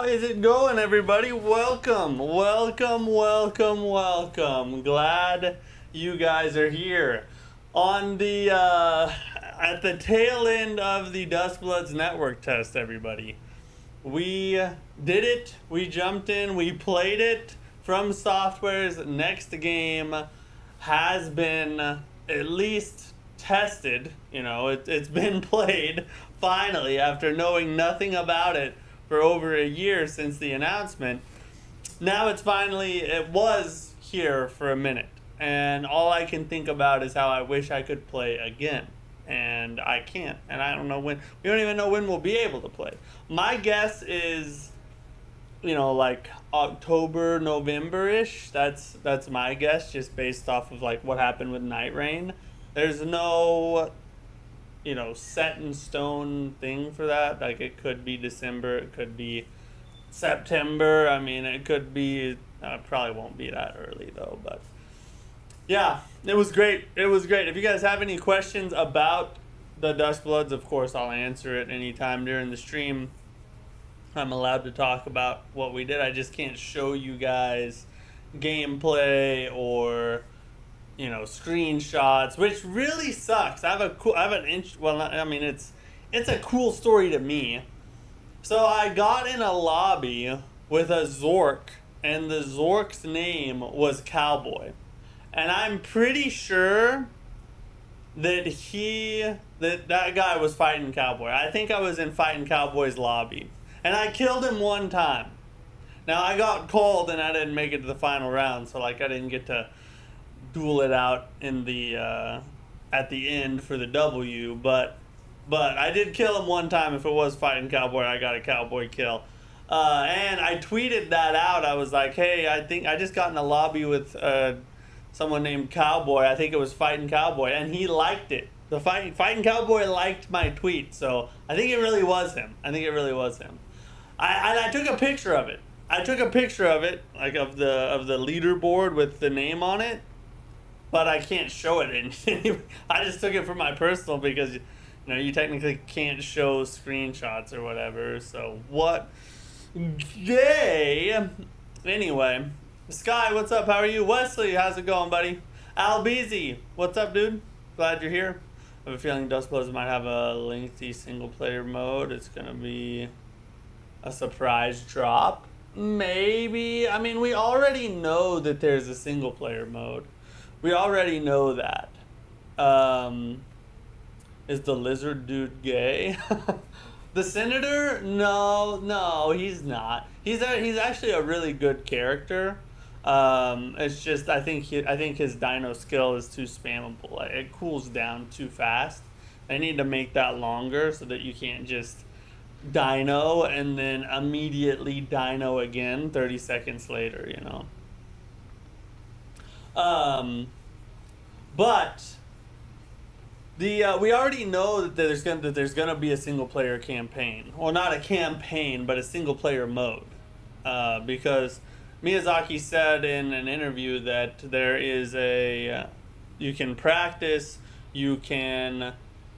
is it going, everybody? Welcome, welcome, welcome, welcome. Glad you guys are here. On the, at the tail end of the Dust Bloods network test, everybody. We did it, we jumped in, we played it. From Software's next game has been at least tested. You know, it's been played finally after knowing nothing about it for over a year since the announcement. Now it was here for a minute, and all I can think about is how I wish I could play again, and I can't, and I don't know when. We don't even know when we'll be able to play. My guess is, you know, like October, November-ish. That's my guess, just based off of like what happened with Night Rain. There's no, you know, set in stone thing for that. Like, it could be December, it could be September. I mean, it could be, probably won't be that early though, but yeah, it was great. It was great. If you guys have any questions about the Dust Bloods, of course, I'll answer it anytime during the stream. I'm allowed to talk about what we did. I just can't show you guys gameplay or, you know, screenshots, which really sucks. I have an inch. Well, I mean, it's a cool story to me. So I got in a lobby with a Zork, and the Zork's name was Cowboy, and I'm pretty sure that that guy was fighting Cowboy. I think I was in fighting Cowboy's lobby, and I killed him one time. Now I got called, and I didn't make it to the final round, so like I didn't get to duel it out in the at the end for the W, but I did kill him one time. If it was fighting Cowboy, I got a Cowboy kill, and I tweeted that out. I was like, hey, I think I just got in a lobby with someone named Cowboy. I think it was fighting Cowboy, and he liked it. The fighting Cowboy liked my tweet, so I think it really was him. I think it really was him. I took a picture of it. I took a picture of it, like of the leaderboard with the name on it, but I can't show it in. I just took it for my personal because, you know, you technically can't show screenshots or whatever. So what? Yay! Anyway, Sky, what's up? How are you? Wesley, how's it going, buddy? Albeezy, what's up, dude? Glad you're here. I have a feeling Dust Bloods might have a lengthy single player mode. It's gonna be a surprise drop. Maybe. I mean, we already know that there's a single player mode. We already know that. Is the lizard dude gay? The senator? No, he's not. He's actually a really good character. It's just I think his dino skill is too spammable. It cools down too fast. They need to make that longer so that you can't just dino and then immediately dino again 30 seconds later, you know. But we already know that there's gonna be a single player campaign, or not a campaign, but a single player mode, because Miyazaki said in an interview that there is you can practice, you can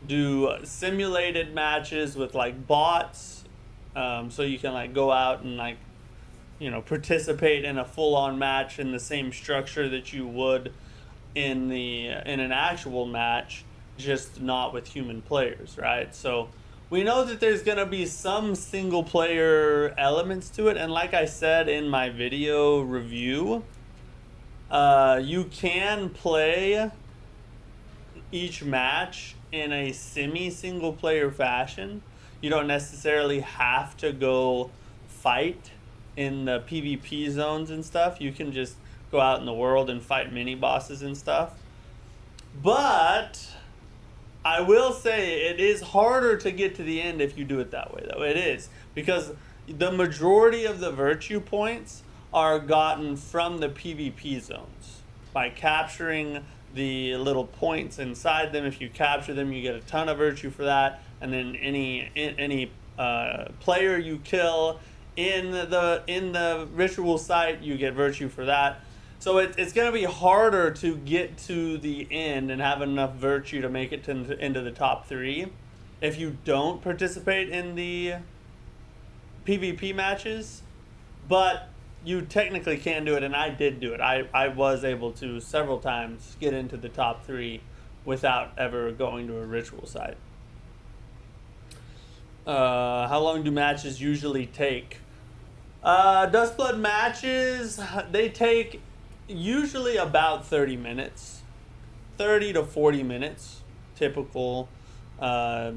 do simulated matches with like bots, so you can like go out and like, you know, participate in a full-on match in the same structure that you would in an actual match, just not with human players, right? So we know that there's gonna be some single player elements to it, and like I said in my video review, you can play each match in a semi-single player fashion. You don't necessarily have to go fight in the PvP zones and stuff. You can just go out in the world and fight mini bosses and stuff. But I will say it is harder to get to the end if you do it that way, though. It is, because the majority of the virtue points are gotten from the PvP zones by capturing the little points inside them. If you capture them, you get a ton of virtue for that, and then any player you kill in the ritual site, you get virtue for that. So it's going to be harder to get to the end and have enough virtue to make it into the top 3 if you don't participate in the PvP matches, but you technically can do it, and I did do it. I was able to several times get into the top 3 without ever going to a ritual site. How long do matches usually take? Dustblood matches, they take usually about 30 minutes. 30 to 40 minutes, typical. I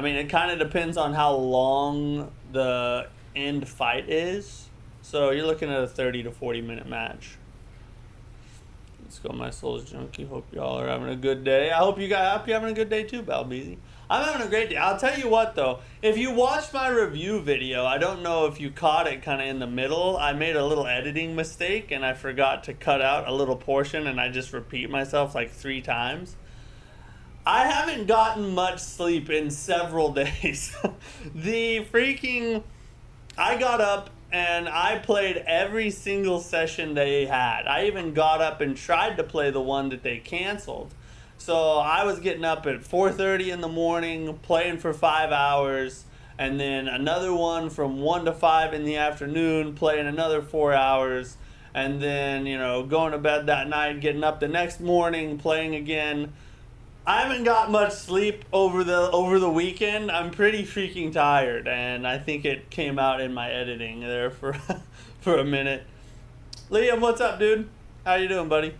mean, it kind of depends on how long the end fight is. So you're looking at a 30 to 40 minute match. Let's go, my soul's junkie. Hope y'all are having a good day. I hope you're having a good day too, Balbeezy. I'm having a great day. I'll tell you what though, if you watched my review video, I don't know if you caught it kind of in the middle. I made a little editing mistake and I forgot to cut out a little portion and I just repeat myself like 3 times. I haven't gotten much sleep in several days. I got up and I played every single session they had. I even got up and tried to play the one that they canceled. So I was getting up at 4:30 in the morning, playing for 5 hours, and then another one from 1 to 5 in the afternoon, playing another 4 hours, and then, you know, going to bed that night, getting up the next morning, playing again. I haven't got much sleep over the weekend. I'm pretty freaking tired, and I think it came out in my editing there for for a minute. Liam, what's up, dude? How you doing, buddy?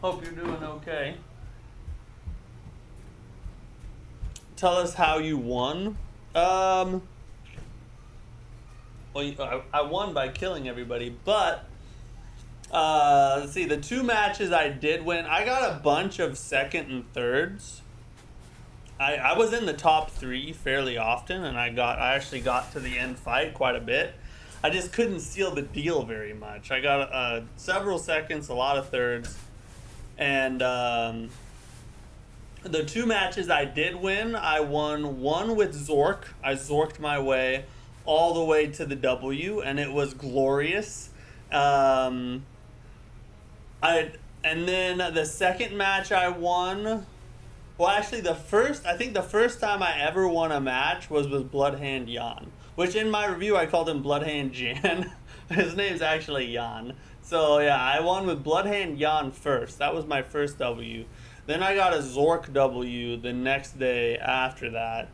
Hope you're doing okay. Tell us how you won. Well, I won by killing everybody, but let's see, the 2 matches I did win, I got a bunch of 2nd and 3rds. I was in the top 3 fairly often, and I actually got to the end fight quite a bit. I just couldn't seal the deal very much. I got several 2nds, a lot of 3rds, and the 2 matches I did win, I won one with Zork. I Zorked my way all the way to the W, and it was glorious. And then the 2nd match I won, well, actually I think the first time I ever won a match was with Bloodhand Jan, which in my review I called him Bloodhand Jan. His name's actually Jan. So yeah, I won with Bloodhand Jan first. That was my first W. Then I got a Zork W the next day after that.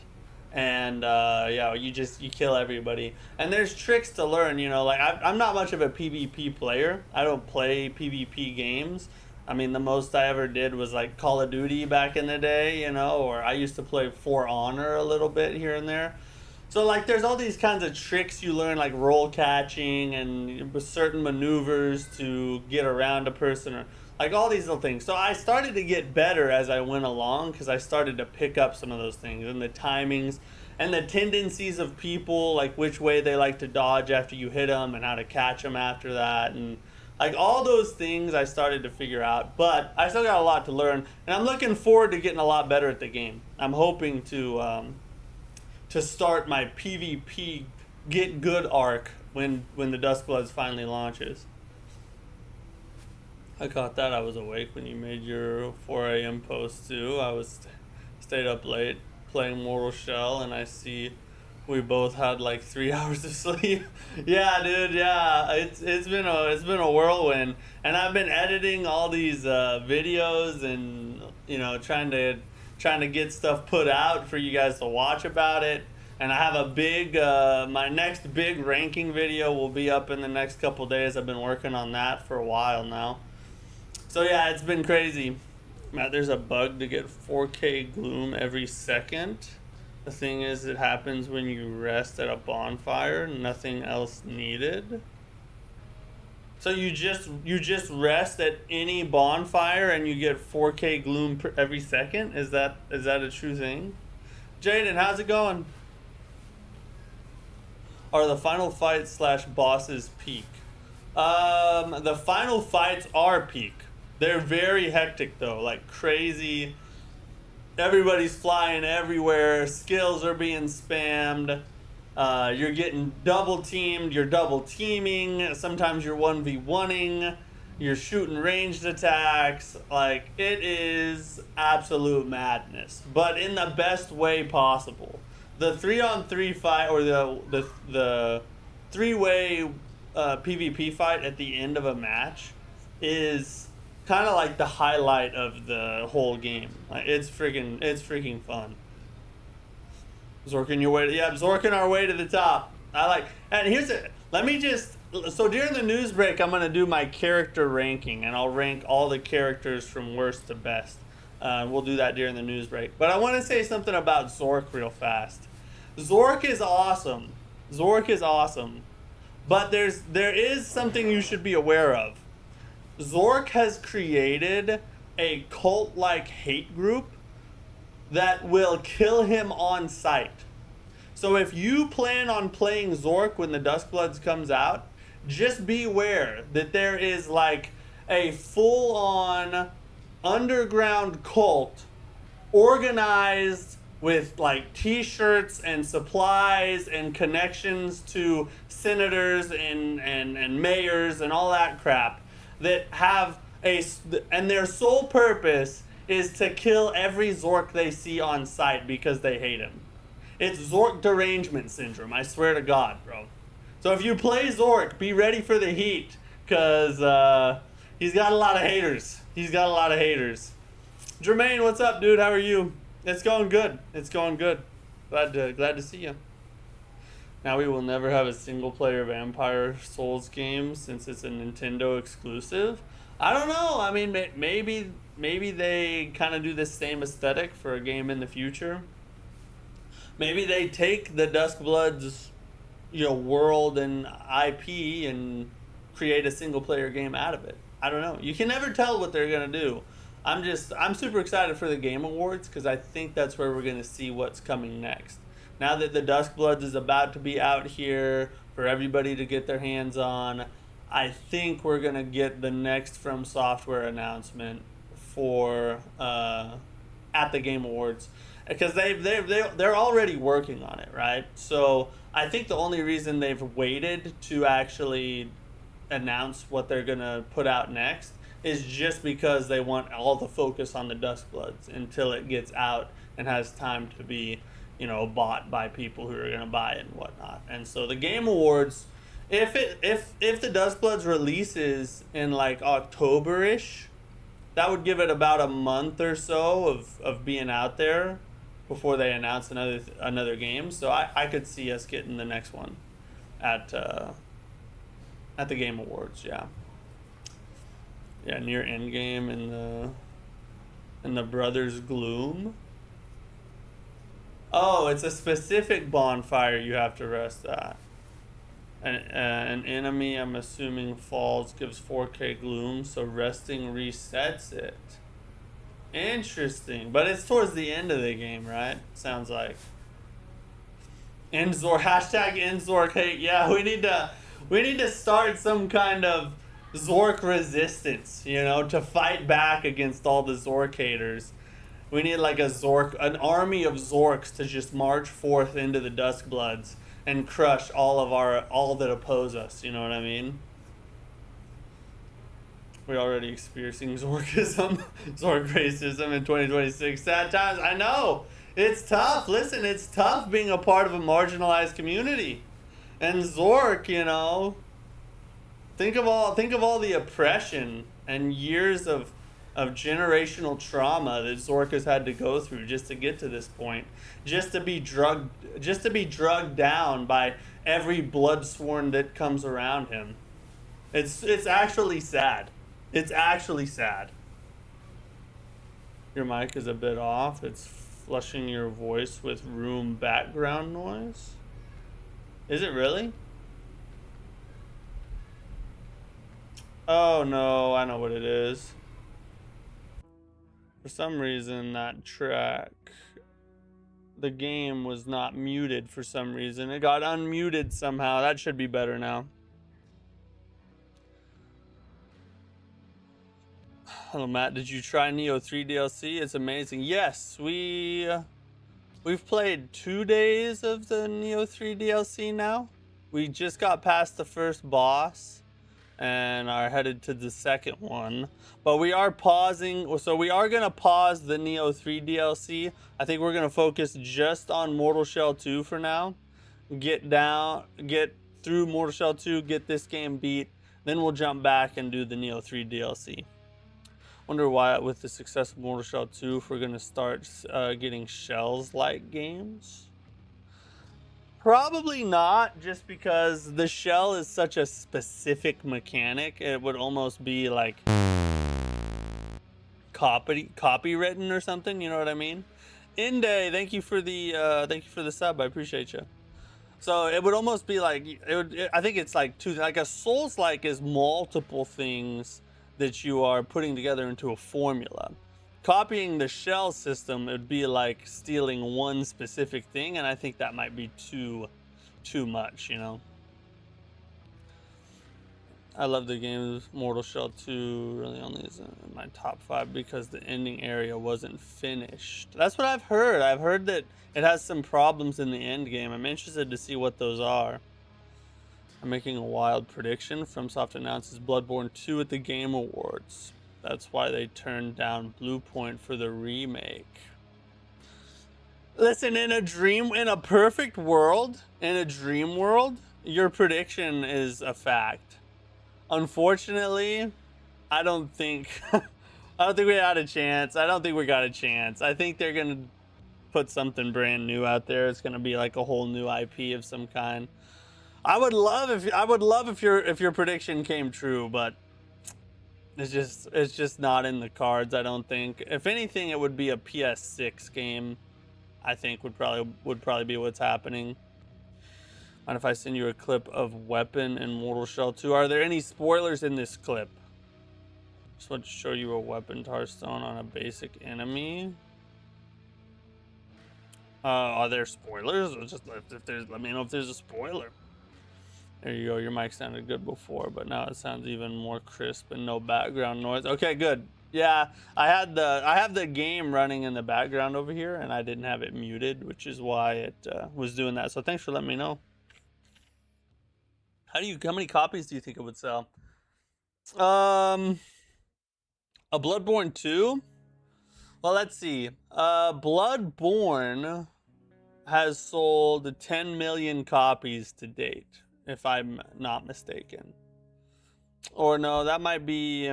And yeah, you kill everybody. And there's tricks to learn, you know, like I'm not much of a PvP player. I don't play PvP games. I mean, the most I ever did was like Call of Duty back in the day, you know, or I used to play For Honor a little bit here and there. So like there's all these kinds of tricks you learn, like roll catching and certain maneuvers to get around a person, or like all these little things. So I started to get better as I went along because I started to pick up some of those things and the timings and the tendencies of people, like which way they like to dodge after you hit them and how to catch them after that. And like all those things I started to figure out, but I still got a lot to learn, and I'm looking forward to getting a lot better at the game. I'm hoping to start my PvP get good arc when the Duskbloods finally launches. I caught that. I was awake when you made your 4 a.m. post too. I was stayed up late playing Mortal Shell, and I see we both had like 3 hours of sleep. Yeah, dude. Yeah, it's been a whirlwind, and I've been editing all these videos, and you know, trying to get stuff put out for you guys to watch about it. And I have a big my next big ranking video will be up in the next couple days. I've been working on that for a while now. So yeah, it's been crazy. Matt, there's a bug to get 4K gloom every second. The thing is, it happens when you rest at a bonfire, nothing else needed. So you just rest at any bonfire and you get 4K gloom every second? Is that a true thing? Jaden, how's it going? Are the final fights / bosses peak? The final fights are peak. They're very hectic though, like crazy. Everybody's flying everywhere. Skills are being spammed. You're getting double teamed. You're double teaming. Sometimes you're 1v1ing. You're shooting ranged attacks. Like, it is absolute madness, but in the best way possible. the 3-on-3 fight, or the 3-way PvP fight at the end of a match is kind of like the highlight of the whole game. Like, it's freaking fun. Zorking your way to, yeah, Zorking our way to the top. I like, and here's it. Let me just, so during the news break, I'm gonna do my character ranking, and I'll rank all the characters from worst to best. We'll do that during the news break. But I want to say something about Zork real fast. Zork is awesome. Zork is awesome. But there is something you should be aware of. Zork has created a cult-like hate group that will kill him on sight. So if you plan on playing Zork when the Duskbloods comes out, just beware that there is like a full-on underground cult organized with like t-shirts and supplies and connections to senators and mayors and all that crap that have and their sole purpose is to kill every Zork they see on sight because they hate him. It's Zork derangement syndrome, I swear to God, bro. So if you play Zork, be ready for the heat, because he's got a lot of haters. He's got a lot of haters. Jermaine, what's up, dude? How are you? It's going good. It's going good. Glad to see you. Now we will never have a single-player Vampire Souls game since it's a Nintendo exclusive. I don't know. I mean, maybe they kind of do the same aesthetic for a game in the future. Maybe they take the Duskbloods, world and IP and create a single-player game out of it. I don't know. You can never tell what they're gonna do. I'm super excited for the Game Awards because I think that's where we're gonna see what's coming next. Now that the Duskbloods is about to be out here for everybody to get their hands on, I think we're gonna get the next From Software announcement for at the Game Awards, because they're already working on it, right? So I think the only reason they've waited to actually announce what they're gonna put out next is just because they want all the focus on the Duskbloods until it gets out and has time to be, bought by people who are gonna buy it and whatnot. And so the Game Awards, if the Duskbloods releases in like October-ish, that would give it about a month or so of being out there before they announce another game. So I could see us getting the next one at the Game Awards. Yeah, near Endgame in the Brothers Gloom. Oh, it's a specific bonfire you have to rest at. An enemy, I'm assuming, falls, gives 4K gloom, so resting resets it. Interesting. But it's towards the end of the game, right? Sounds like. Enzor, hashtag Enzork hate. Yeah, we need to start some kind of Zork resistance, to fight back against all the Zork haters. We need like an army of Zorks to just march forth into the Duskbloods and crush all that oppose us, you know what I mean? We're already experiencing Zorkism, Zork racism in 2026. Sad times. I know. It's tough. Listen, it's tough being a part of a marginalized community. And Zork, think of all the oppression and years of generational trauma that Zork has had to go through just to get to this point, just to be drugged down by every bloodsworn that comes around him. It's actually sad. It's actually sad. Your mic is a bit off. It's flushing your voice with room background noise. Is it really? Oh no, I know what it is. For some reason, that track, the game was not muted for some reason. It got unmuted somehow. That should be better now. Hello, Matt. Did you try Neo 3 DLC? It's amazing. Yes, we've played 2 days of the Neo 3 DLC now. We just got past the first boss. and are headed to the second one. But we are pausing, so we are gonna pause the Neo 3 DLC. I think we're gonna focus just on Mortal Shell 2 for now. Get through Mortal Shell 2, get this game beat, then we'll jump back and do the Neo 3 DLC. Wonder why, with the success of Mortal Shell 2, if we're gonna start getting Shells-like games. Probably not, just because the shell is such a specific mechanic. It would almost be like copywritten or something. You know what I mean? Inde, thank you for the sub. I appreciate you. So it would almost be like I think it's like a Souls-like is multiple things that you are putting together into a formula. Copying the shell system, it would be like stealing one specific thing, and I think that might be too much, you know. I love the game. Mortal Shell 2 really only is in my top 5 because the ending area wasn't finished. That's what I've heard. I've heard that it has some problems in the end game. I'm interested to see what those are. I'm making a wild prediction. FromSoft announces Bloodborne 2 at the Game Awards. That's why they turned down Bluepoint for the remake. Listen, in a perfect world, in a dream world, your prediction is a fact. Unfortunately, I don't think we had a chance. I don't think we got a chance. I think they're gonna put something brand new out there. It's gonna be like a whole new IP of some kind. I would love if your prediction came true, but it's just not in the cards, I don't think. If anything, it would be a PS6 game. I think would probably be what's happening. Mind if I send you a clip of Weapon and Mortal Shell 2? Are there any spoilers in this clip? Just want to show you a weapon Tarstone on a basic enemy. Are there spoilers? Or just let me know if there's a spoiler. There you go. Your mic sounded good before, but now it sounds even more crisp and no background noise. Okay, good. Yeah, I have the game running in the background over here, and I didn't have it muted, which is why it was doing that. So thanks for letting me know. How many copies do you think it would sell? A Bloodborne 2? Well, let's see. Bloodborne has sold 10 million copies to date, if I'm not mistaken. Or no, that might be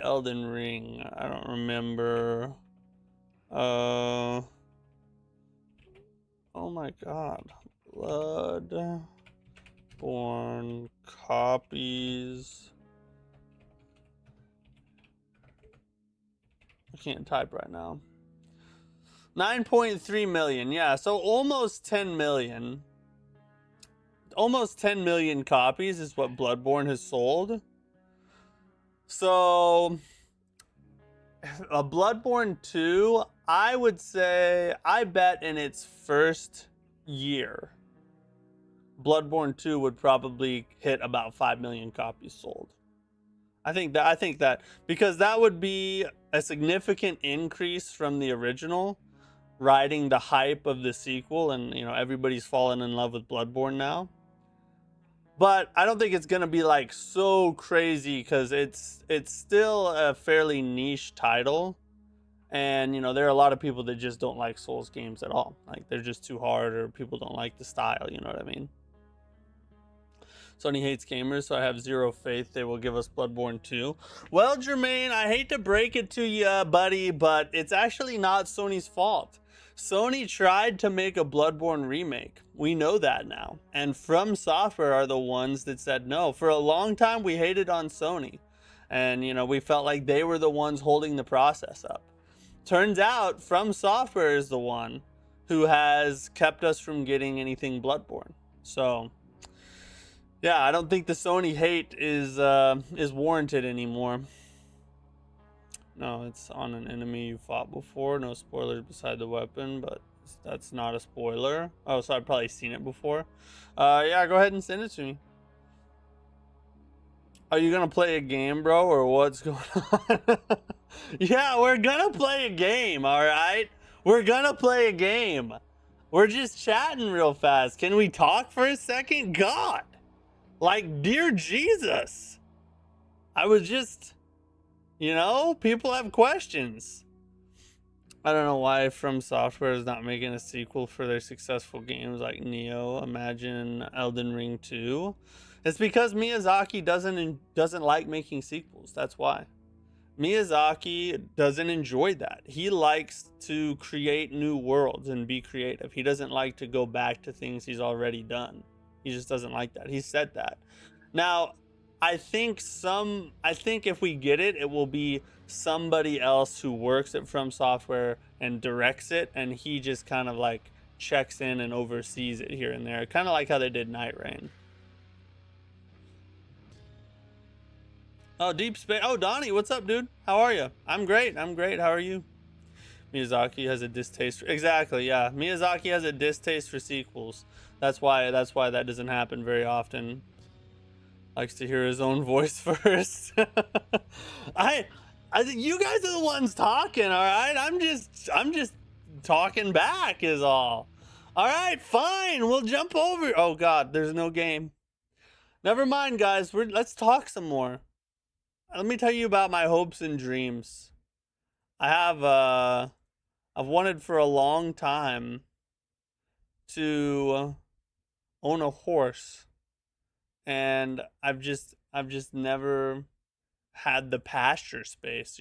Elden Ring. I don't remember. Oh my god. Bloodborne copies. I can't type right now. 9.3 million. Yeah, so almost 10 million. Almost 10 million copies is what Bloodborne has sold. So a Bloodborne 2, I would say, I bet in its first year, Bloodborne 2 would probably hit about 5 million copies sold. I think that because that would be a significant increase from the original, riding the hype of the sequel, and you know everybody's fallen in love with Bloodborne now. But I don't think it's gonna be like so crazy because it's still a fairly niche title, and you know there are a lot of people that just don't like Souls games at all. Like they're just too hard, or people don't like the style. You know what I mean? Sony hates gamers, so I have zero faith they will give us Bloodborne 2. Well, Jermaine, I hate to break it to you, buddy, but it's actually not Sony's fault. Sony tried to make a Bloodborne remake. We know that now. And From Software are the ones that said no. For a long time, we hated on Sony. And, you know, we felt like they were the ones holding the process up. Turns out, From Software is the one who has kept us from getting anything Bloodborne. So yeah, I don't think the Sony hate is warranted anymore. No, it's on an enemy you fought before. No spoilers beside the weapon, but that's not a spoiler. Oh, so I've probably seen it before. Yeah, go ahead and send it to me. Are you gonna play a game, bro, or what's going on? Yeah, we're gonna play a game, all right? We're gonna play a game. We're just chatting real fast. Can we talk for a second? God. Like, dear Jesus. I was just, people have questions. I don't know why From Software is not making a sequel for their successful games like Neo, Imagine, Elden Ring 2. It's because Miyazaki doesn't like making sequels. That's why. Miyazaki doesn't enjoy that. He likes to create new worlds and be creative. He doesn't like to go back to things he's already done. He just doesn't like that. He said that. Now, I think if we get it, it will be somebody else who works at From Software and directs it, and he just kind of like checks in and oversees it here and there, kind of like how they did Night Rain. Oh, Deep Space. Oh, Donnie, what's up, dude? How are you? I'm great. I'm great. How are you? Miyazaki has a distaste. Exactly. Yeah, Miyazaki has a distaste for sequels. That's why. That's why that doesn't happen very often. Likes to hear his own voice first. I, you guys are the ones talking. All right. I'm just talking back. Is all. All right. Fine. We'll jump over. Oh God, there's no game. Never mind, guys. Let's talk some more. Let me tell you about my hopes and dreams. I have I've wanted for a long time to own a horse, and I've just never had the pasture space,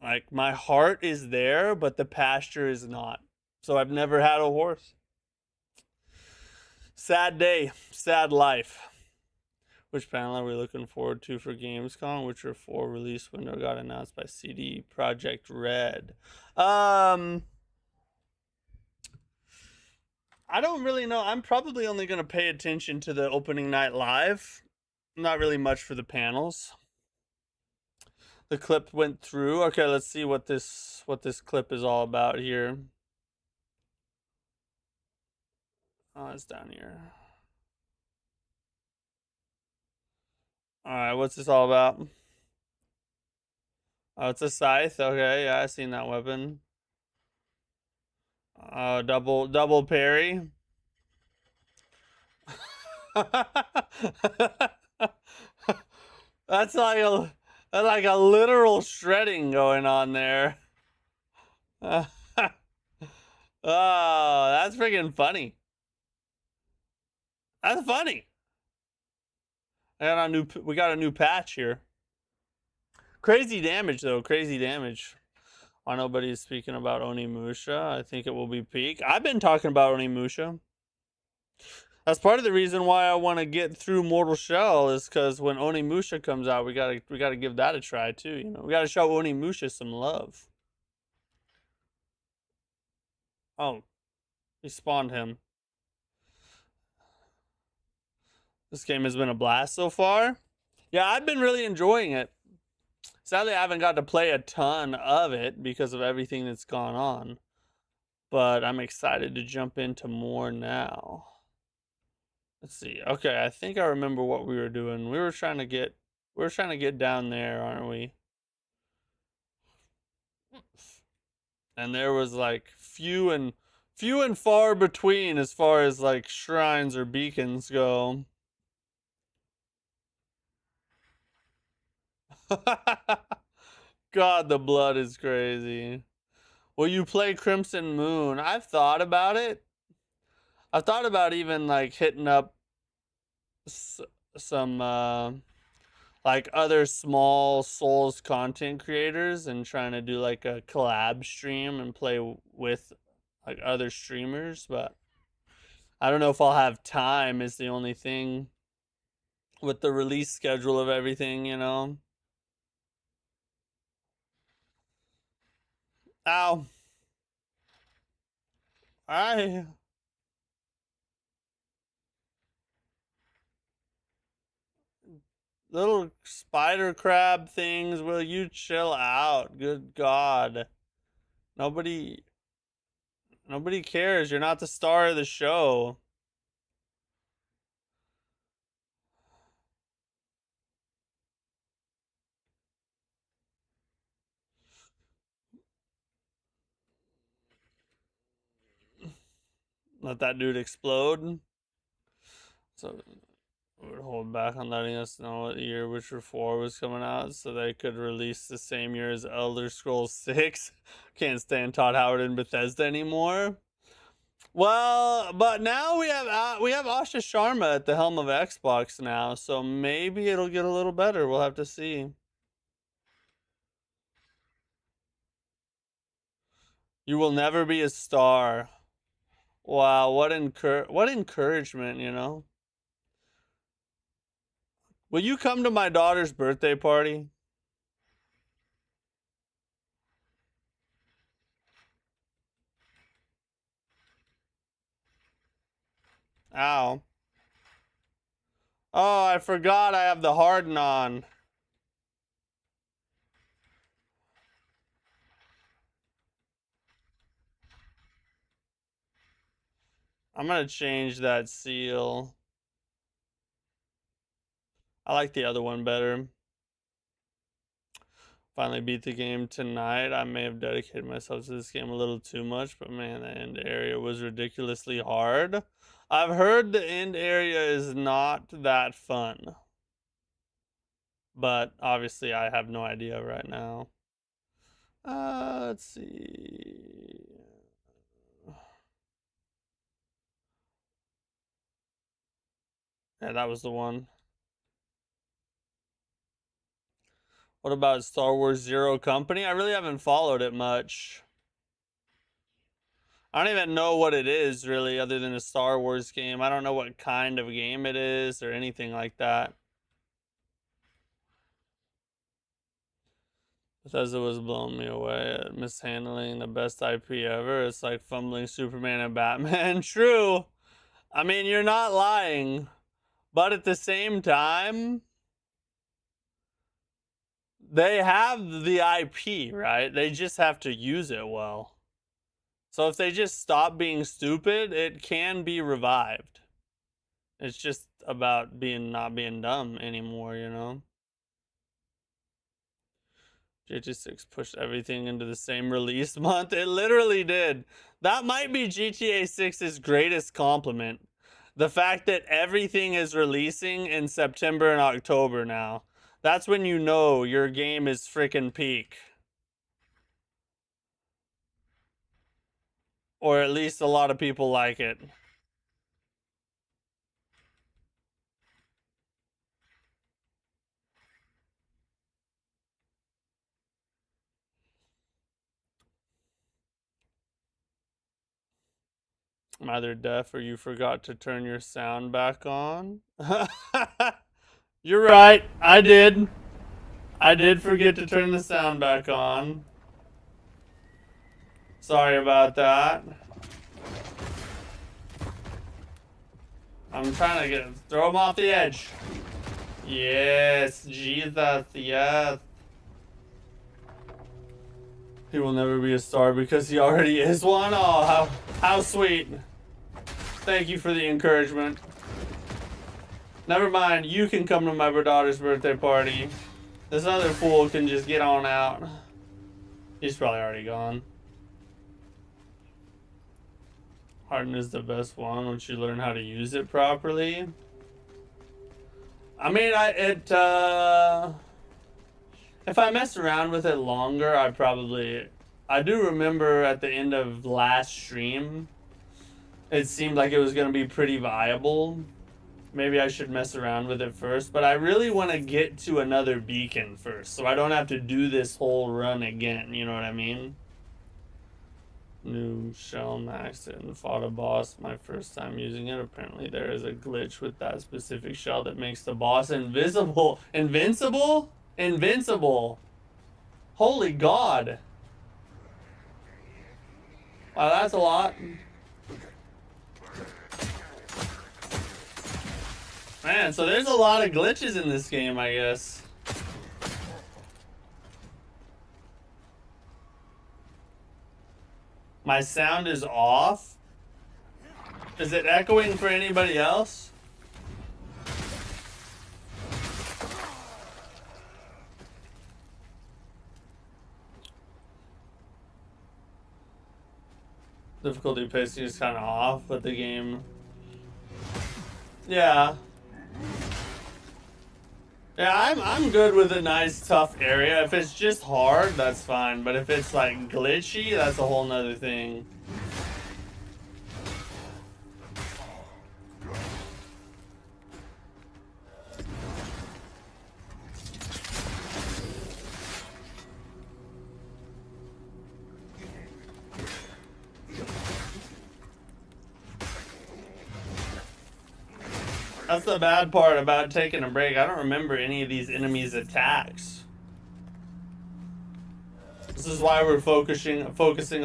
Like my heart is there, but the pasture is not. So I've never had a horse. Sad day, sad life. Which panel are we looking forward to for Gamescom? Which are 4 release window got announced by CD Projekt Red? I don't really know. I'm probably only going to pay attention to the opening night live. Not really much for the panels. The clip went through. Okay, let's see what this clip is all about here. Oh, it's down here. All right, what's this all about? Oh, it's a scythe. Okay, yeah, I seen that weapon. Double parry. That's like a literal shredding going on there. Oh, that's freaking funny. That's funny. We got a new patch here. Crazy damage though. Crazy damage. Why nobody's speaking about Onimusha? I think it will be peak. I've been talking about Onimusha. That's part of the reason why I want to get through Mortal Shell is because when Onimusha comes out, we gotta give that a try too. We gotta show Onimusha some love. Oh, he spawned him. This game has been a blast so far. Yeah, I've been really enjoying it. Sadly, I haven't got to play a ton of it because of everything that's gone on. But I'm excited to jump into more now. Let's see. Okay, I think I remember what we were doing. We were trying to get down there, aren't we? And there was like few and far between as far as like shrines or beacons go. God, the blood is crazy. Will you play Crimson Moon? I've thought about it. I've thought about even like hitting up some like other small Souls content creators and trying to do like a collab stream and play with like other streamers, but I don't know if I'll have time is the only thing with the release schedule of everything. Ow. I little spider crab things, will you chill out? Good God. Nobody nobody cares. You're not the star of the show. Let that dude explode. So would hold back on letting us know what year Witcher 4 was coming out so they could release the same year as Elder Scrolls 6. Can't stand Todd Howard and Bethesda anymore. Well, but now we have Asha Sharma at the helm of Xbox now, so maybe it'll get a little better. We'll have to see. You will never be a star. Wow, what encouragement, you know? Will you come to my daughter's birthday party? Ow. Oh, I forgot I have the harden on. I'm gonna change that seal. I like the other one better. Finally beat the game tonight. I may have dedicated myself to this game a little too much, but man, the end area was ridiculously hard. I've heard the end area is not that fun. But obviously I have no idea right now. Let's see. Yeah, that was the one. What about Star Wars Zero Company? I really haven't followed it much. I don't even know what it is, really, other than a Star Wars game. I don't know what kind of game it is or anything like that. Bethesda was blowing me away at mishandling the best IP ever. It's like fumbling Superman and Batman. True. I mean, you're not lying. But at the same time, they have the IP, right? They just have to use it well. So if they just stop being stupid, it can be revived. It's just about not being dumb anymore, you know? GTA 6 pushed everything into the same release month. It literally did. That might be GTA 6's greatest compliment. The fact that everything is releasing in September and October now. That's when you know your game is freaking peak. Or at least a lot of people like it. I'm either deaf or you forgot to turn your sound back on. You're right. I did. I did forget to turn the sound back on. Sorry about that. I'm trying to throw him off the edge. Yes, Jesus, yes. He will never be a star because he already is one. Oh, how sweet. Thank you for the encouragement. Never mind, you can come to my daughter's birthday party. This other fool can just get on out. He's probably already gone. Harden is the best one once you learn how to use it properly. I mean, if I mess around with it longer, I do remember at the end of last stream, it seemed like it was going to be pretty viable. Maybe I should mess around with it first, but I really want to get to another beacon first, so I don't have to do this whole run again, you know what I mean? New shell maxed it and fought a boss my first time using it. Apparently there is a glitch with that specific shell that makes the boss invisible. Invincible? Invincible. Holy God. Wow, that's a lot. Man, so there's a lot of glitches in this game, I guess. My sound is off? Is it echoing for anybody else? Difficulty pacing is kind of off, but the game... Yeah. Yeah, I'm good with a nice tough area. If it's just hard, that's fine. But if it's like glitchy, that's a whole nother thing. That's the bad part about taking a break. I don't remember any of these enemies' attacks. This is why we're focusing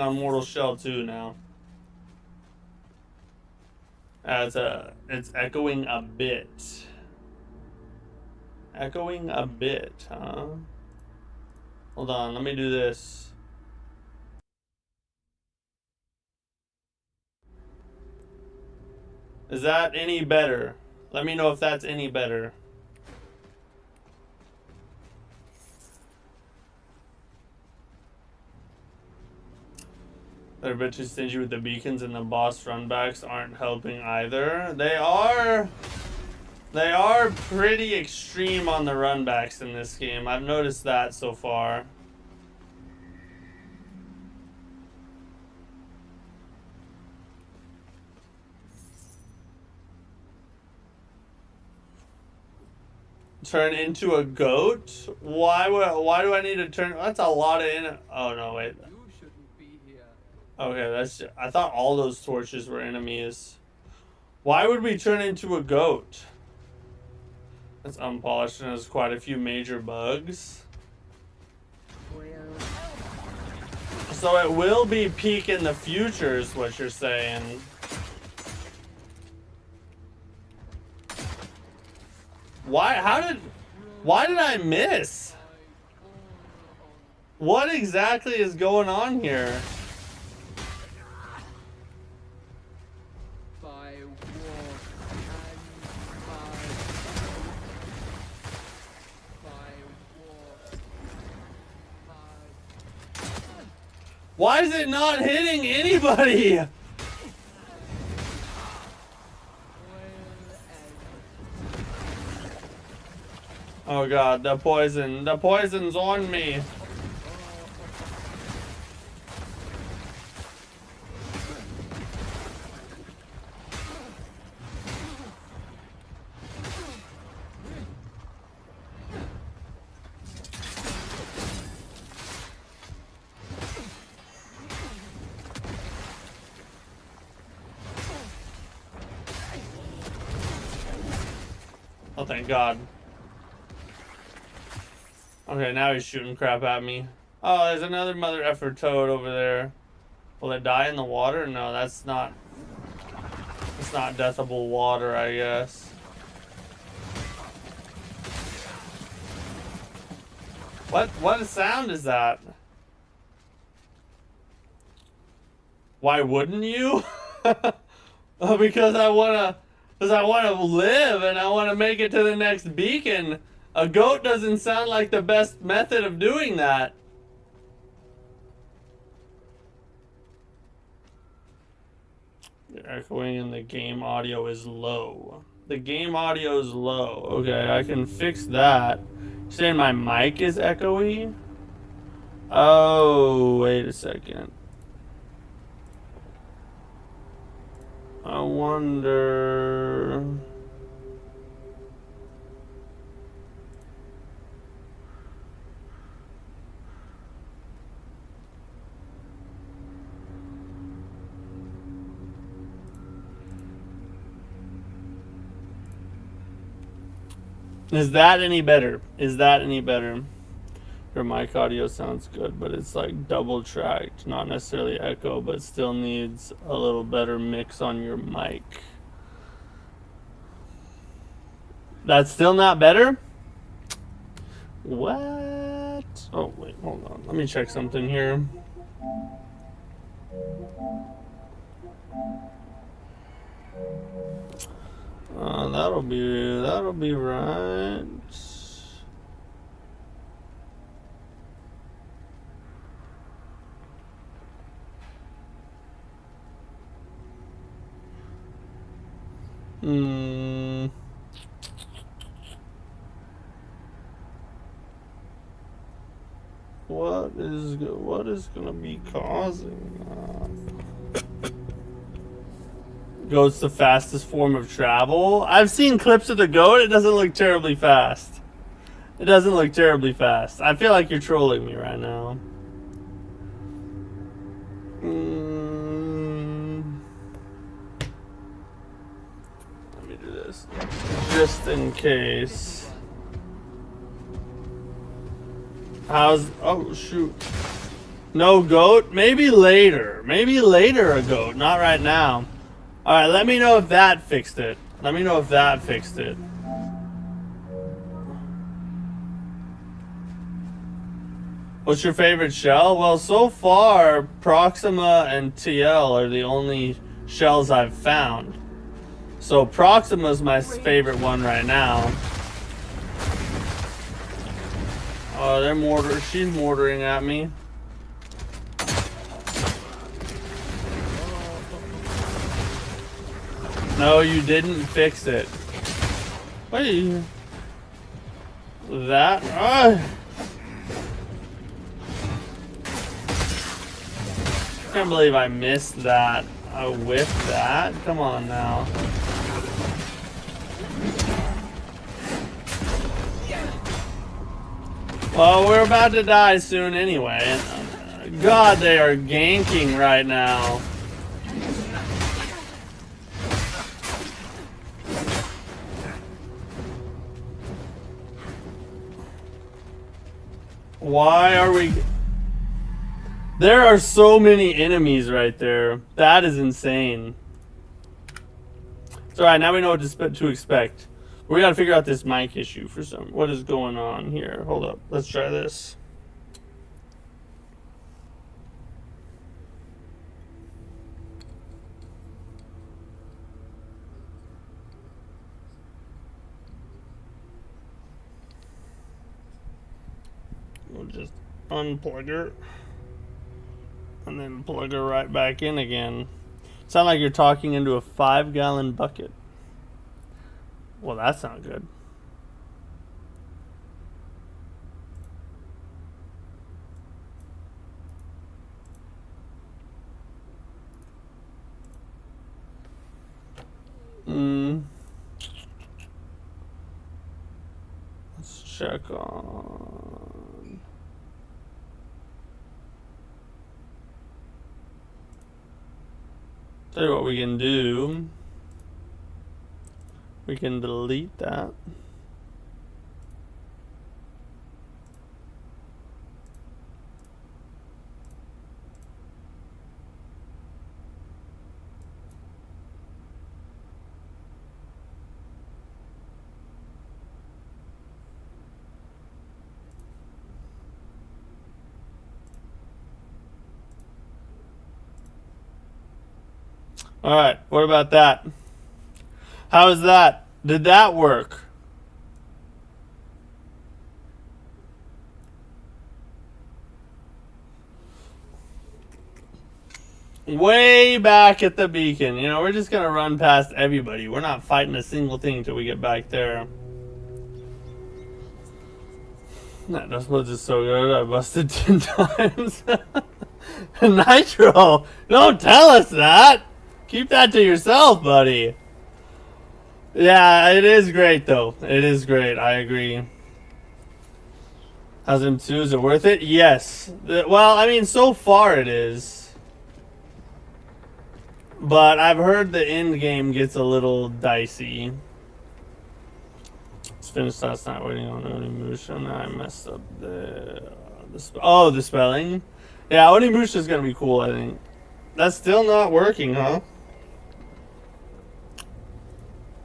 on Mortal Shell 2 now. It's echoing a bit. Echoing a bit, huh? Hold on, let me do this. Is that any better? Let me know if that's any better. They're a bit too stingy with the beacons, and the boss runbacks aren't helping either. They are pretty extreme on the runbacks in this game. I've noticed that so far. Turn into a goat? Why do I need to turn? That's a lot of oh no, wait. You shouldn't be here. Okay, I thought all those torches were enemies. Why would we turn into a goat? It's unpolished and has quite a few major bugs. So it will be peak in the future is what you're saying. Why did I miss? What exactly is going on here? Why is it not hitting anybody? Oh god, the poison's on me. Oh, thank God. Okay, now he's shooting crap at me. Oh, there's another mother effer toad over there. Will it die in the water? No, that's not deathable water, I guess. What sound is that? Why wouldn't you? Because I wanna live and I wanna make it to the next beacon. A goat doesn't sound like the best method of doing that. The echoing in the game audio is low. The game audio is low. Okay, I can fix that. You're saying my mic is echoey? Oh, wait a second. I wonder... Is that any better? Is that any better? Your mic audio sounds good, but it's like double tracked. Not necessarily echo, but still needs a little better mix on your mic. That's still not better? What? Oh, wait, hold on. Let me check something here. That'll be right. What is gonna be causing that? Goat's the fastest form of travel. I've seen clips of the goat. It doesn't look terribly fast. It doesn't look terribly fast. I feel like you're trolling me right now. Let me do this just in case. Oh shoot. No goat? Maybe later. Maybe later a goat, not right now. Alright, let me know if that fixed it. Let me know if that fixed it. What's your favorite shell? Well, so far, Proxima and TL are the only shells I've found. So Proxima's my favorite one right now. Oh, they're mortar. She's mortaring at me. No, you didn't fix it. Wait. That? Can't believe I missed that. I whiffed that. Come on now. Well, we're about to die soon anyway. God, they are ganking right now. Why are we... There are so many enemies right there. That is insane. It's alright, now we know what to expect. We gotta figure out this mic issue for some... What is going on here? Hold up. Let's try this. We'll just unplug her. And then plug her right back in again. Sound like you're talking into a 5-gallon bucket. Well, that's not good. Let's check on... Tell you what we can do. We can delete that. All right, what about that? How is that? Did that work? Way back at the beacon. You know, we're just going to run past everybody. We're not fighting a single thing until we get back there. That dust mode is so good. I busted 10 times. Nitro, don't tell us that. Keep that to yourself, buddy. Yeah, it is great, though. It is great. I agree. How's M2? Is it worth it? Yes. Well, I mean, so far it is. But I've heard the end game gets a little dicey. It's finished last night waiting on Onimusha, and I messed up the spelling. Yeah, Onimusha is going to be cool, I think. That's still not working, huh?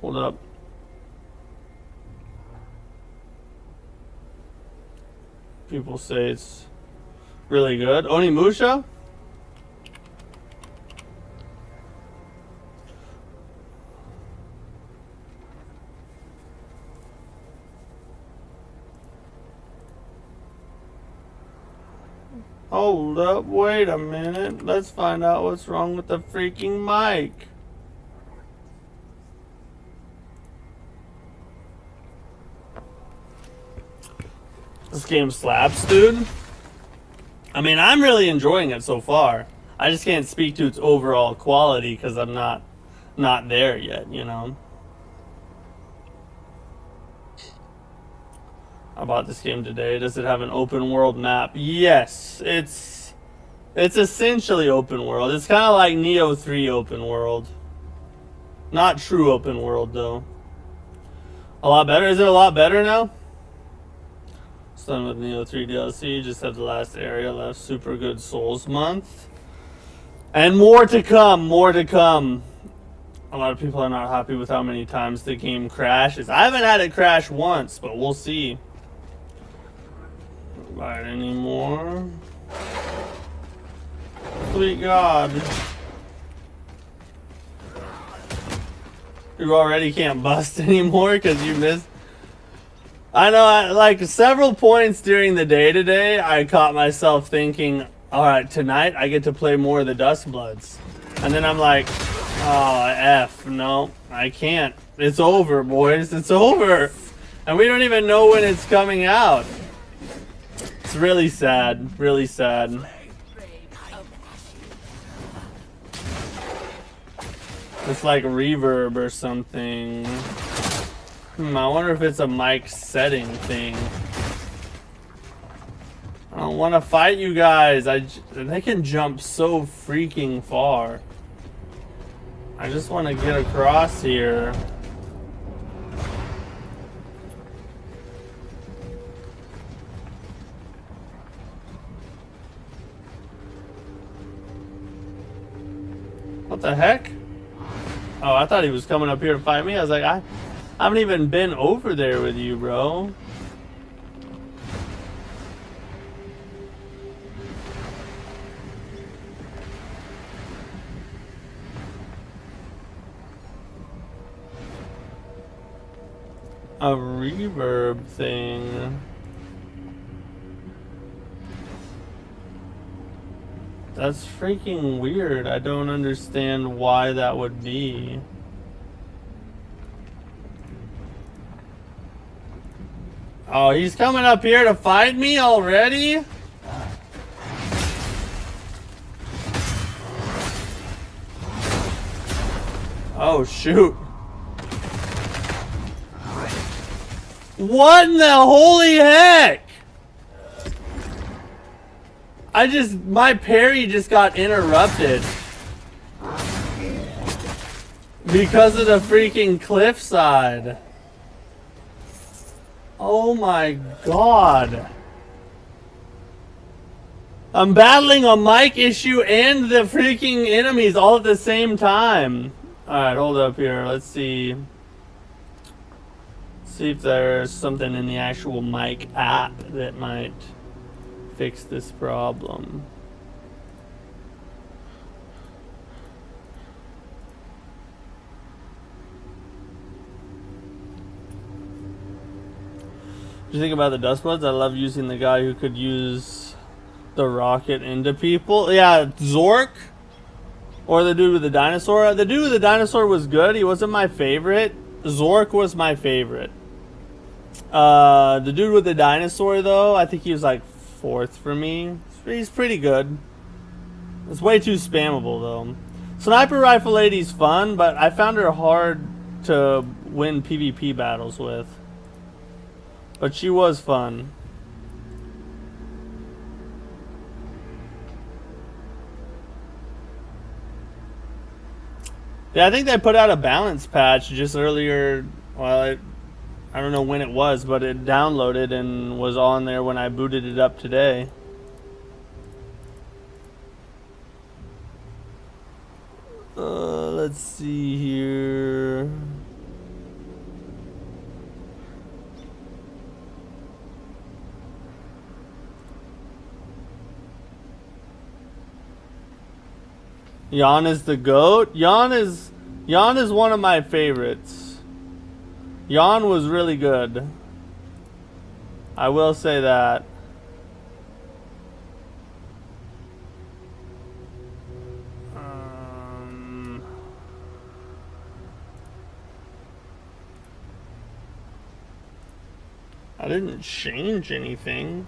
Hold up. People say it's really good. Onimusha? Hold up, wait a minute. Let's find out what's wrong with the freaking mic. This game slaps, dude. I mean, I'm really enjoying it so far. I just can't speak to its overall quality because I'm not there yet, you know. I bought this game today. Does it have an open world map? Yes, it's essentially open world. It's kind of like Neo 3 open world. Not true open world though. A lot better? Is it a lot better now? It's done with Neo 3 DLC. Just have the last area left. Super good Souls month. And more to come, more to come. A lot of people are not happy with how many times the game crashes. I haven't had it crash once, but we'll see. Don't buy it anymore. Sweet God. You already can't bust anymore because you missed. I know, like several points during the day today, I caught myself thinking, alright, tonight I get to play more of the Dustbloods. And then I'm like, oh, F, no, I can't. It's over, boys, it's over. And we don't even know when it's coming out. It's really sad, really sad. It's like reverb or something. I wonder if it's a mic setting thing. I don't want to fight you guys. They can jump so freaking far. I just want to get across here. What the heck? Oh, I thought he was coming up here to fight me. I was like, I haven't even been over there with you, bro. A reverb thing. That's freaking weird. I don't understand why that would be. Oh, he's coming up here to fight me already? Oh, shoot. What in the holy heck? My parry just got interrupted. Because of the freaking cliffside. Oh my God. I'm battling a mic issue and the freaking enemies all at the same time. Alright, hold up here. Let's see. See if there's something in the actual mic app that might fix this problem. What do you think about the Dustbloods? I love using the guy who could use the rocket into people. Yeah, Zork. Or the dude with the dinosaur. The dude with the dinosaur was good. He wasn't my favorite. Zork was my favorite. The dude with the dinosaur, though, I think he was like 4th for me. He's pretty good. It's way too spammable, though. Sniper Rifle Lady's fun, but I found her hard to win PvP battles with. But she was fun. Yeah, I think they put out a balance patch just earlier. Well, I don't know when it was, but it downloaded and was on there when I booted it up today. Let's see here. Jan is the GOAT. Jan is one of my favorites. Jan was really good. I will say that. I didn't change anything.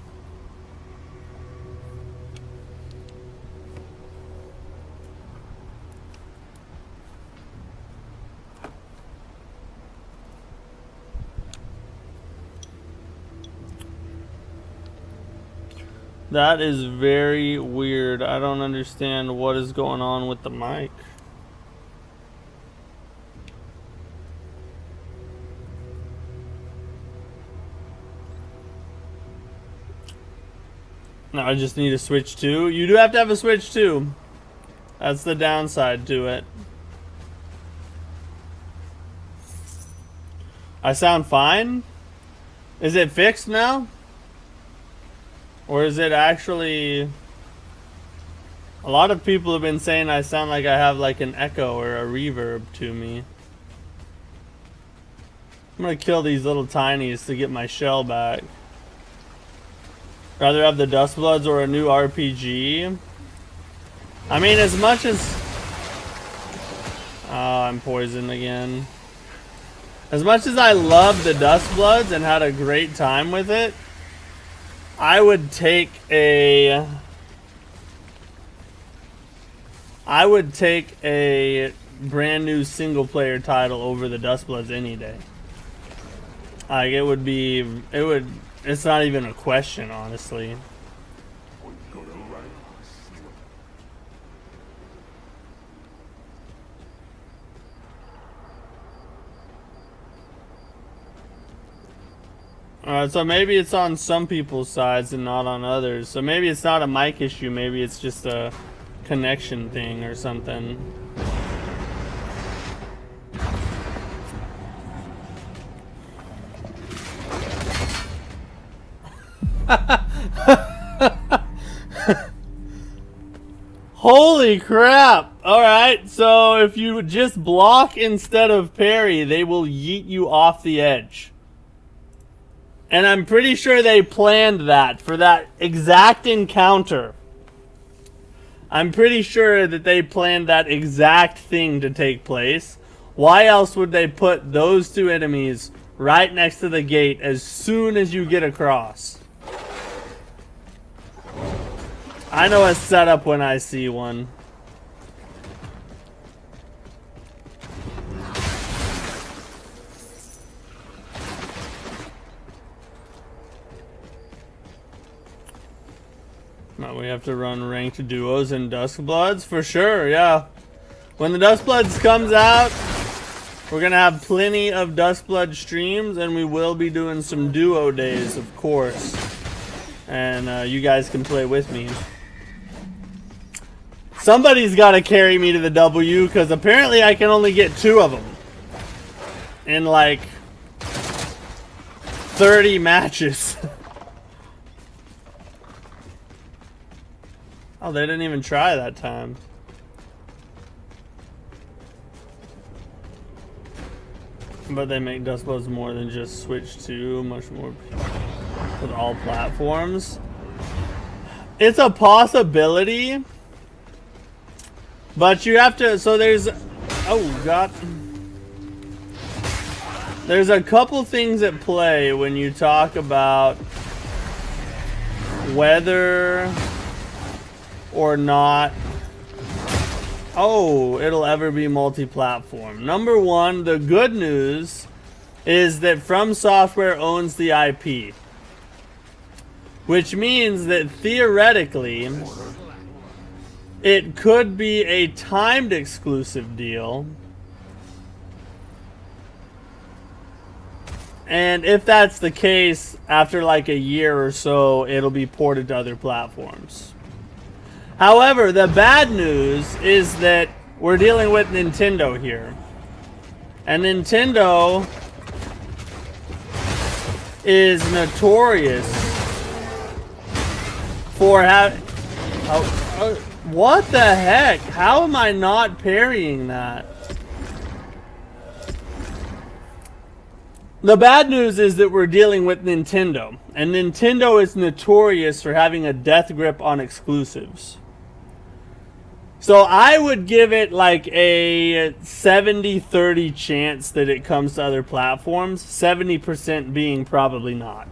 That is very weird. I don't understand what is going on with the mic. No, I just need a Switch 2. You do have to have a Switch 2. That's the downside to it. I sound fine? Is it fixed now? Or is it actually... A lot of people have been saying I sound like I have like an echo or a reverb to me. I'm gonna kill these little tinies to get my shell back. Rather have the Dust Bloods or a new RPG. I mean, as much as... Oh, I'm poisoned again. As much as I love the Dust Bloods and had a great time with it, I would take a brand new single player title over the Dust Bloods any day. Like it's not even a question, honestly. Alright, so maybe it's on some people's sides and not on others. So maybe it's not a mic issue, maybe it's just a connection thing or something. Holy crap! Alright, so if you just block instead of parry, they will yeet you off the edge. And I'm pretty sure they planned that for that exact encounter. I'm pretty sure that they planned that exact thing to take place. Why else would they put those two enemies right next to the gate as soon as you get across? I know a setup when I see one. We have to run ranked duos and Dusk Bloods for sure, yeah. When the Dusk Bloods comes out, we're gonna have plenty of Dusk Blood streams, and we will be doing some duo days, of course. And you guys can play with me. Somebody's got to carry me to the W, because apparently I can only get 2 of them in like 30 matches. Oh, they didn't even try that time. But they make Dust Bloods more than just Switch 2, much more with all platforms. It's a possibility, but you have to, so there's, oh god. There's a couple things at play when you talk about whether or not it'll ever be multi-platform. Number one, the good news is that From Software owns the IP, which means that theoretically it could be a timed exclusive deal, and if that's the case, after like a year or so it'll be ported to other platforms. However, the bad news is that we're dealing with Nintendo here. And Nintendo is notorious for having... what the heck? How am I not parrying that? The bad news is that we're dealing with Nintendo. And Nintendo is notorious for having a death grip on exclusives. So I would give it like a 70-30 chance that it comes to other platforms, 70% being probably not.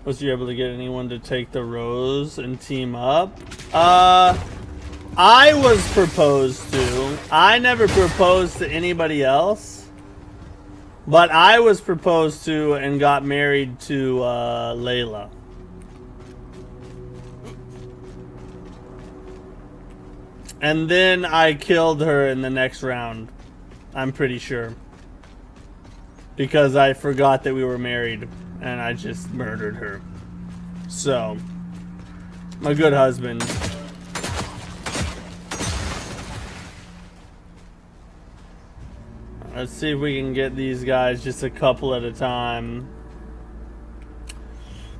Was you able to get anyone to take the Rose and team up? I was proposed to. I never proposed to anybody else, but I was proposed to and got married to Layla. And then I killed her in the next round. I'm pretty sure. Because I forgot that we were married and I just murdered her. So, I'm a good husband. Let's see if we can get these guys just a couple at a time.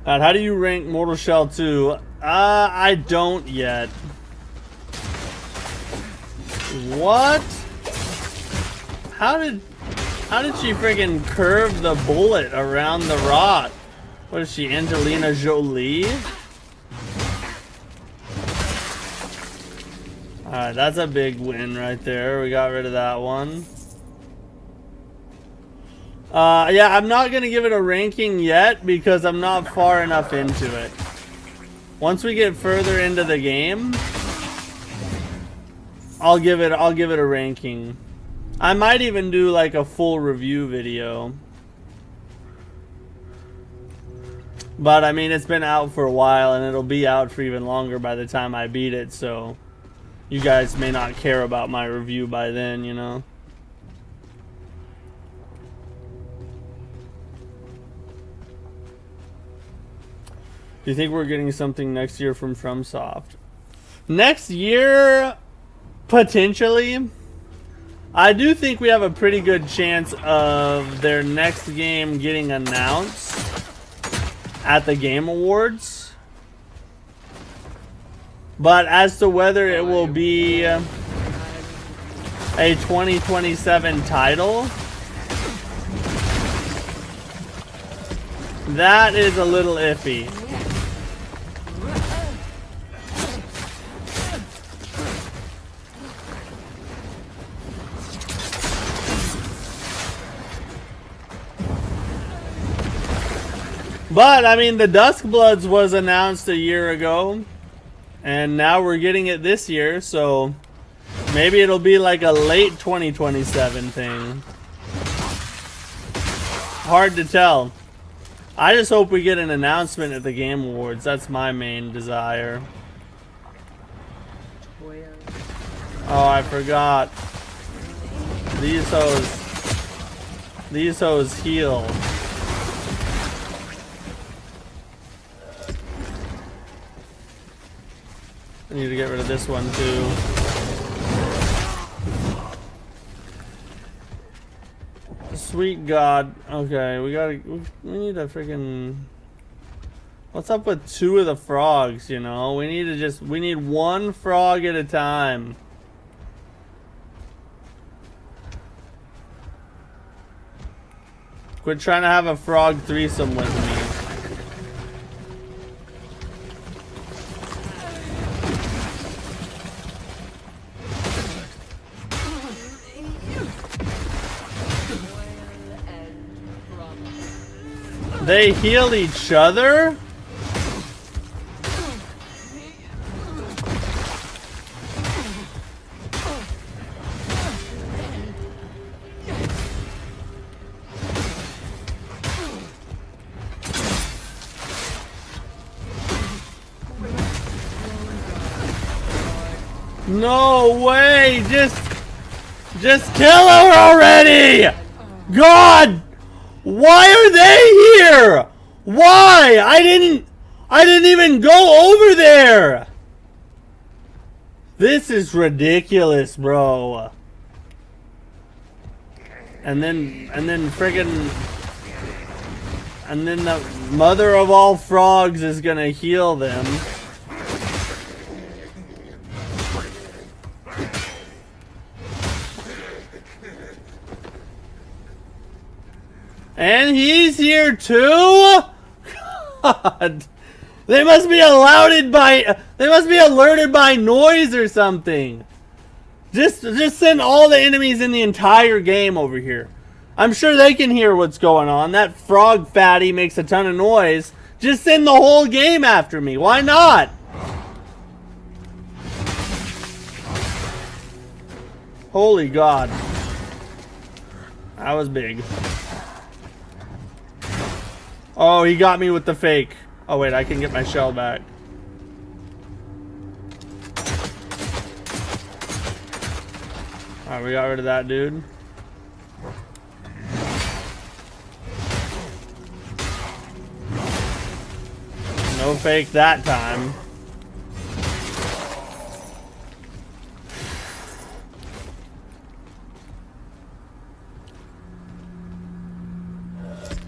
How do you rank Mortal Shell 2? I don't yet. What? How did she friggin' curve the bullet around the rock? What is she, Angelina Jolie? Alright, that's a big win right there. We got rid of that one. Yeah, I'm not gonna give it a ranking yet because I'm not far enough into it. Once we get further into the game, I'll give it a ranking. I might even do like a full review video. But I mean, it's been out for a while and it'll be out for even longer by the time I beat it, so you guys may not care about my review by then, you know. Do you think we're getting something next year from FromSoft? Next year, potentially. I do think we have a pretty good chance of their next game getting announced at the Game Awards. But as to whether it will be a 2027 title, that is a little iffy. But, I mean, the Duskbloods was announced a year ago, and now we're getting it this year, so maybe it'll be like a late 2027 thing. Hard to tell. I just hope we get an announcement at the Game Awards. That's my main desire. Oh, I forgot. These hoes heal. I need to get rid of this one too. Sweet God. Okay, we need a freaking... What's up with two of the frogs, you know? We need one frog at a time. Quit trying to have a frog threesome with me. They heal each other? No way! Just kill her already! God! Why are they here? Why? I didn't even go over there. This is ridiculous, bro. And then friggin' the mother of all frogs is gonna heal them. And he's here too? God. They must be alerted by noise or something. Just send all the enemies in the entire game over here. I'm sure they can hear what's going on. That frog fatty makes a ton of noise. Just send the whole game after me. Why not? Holy God. That was big. Oh, he got me with the fake. Oh wait, I can get my shell back. Alright, we got rid of that dude. No fake that time.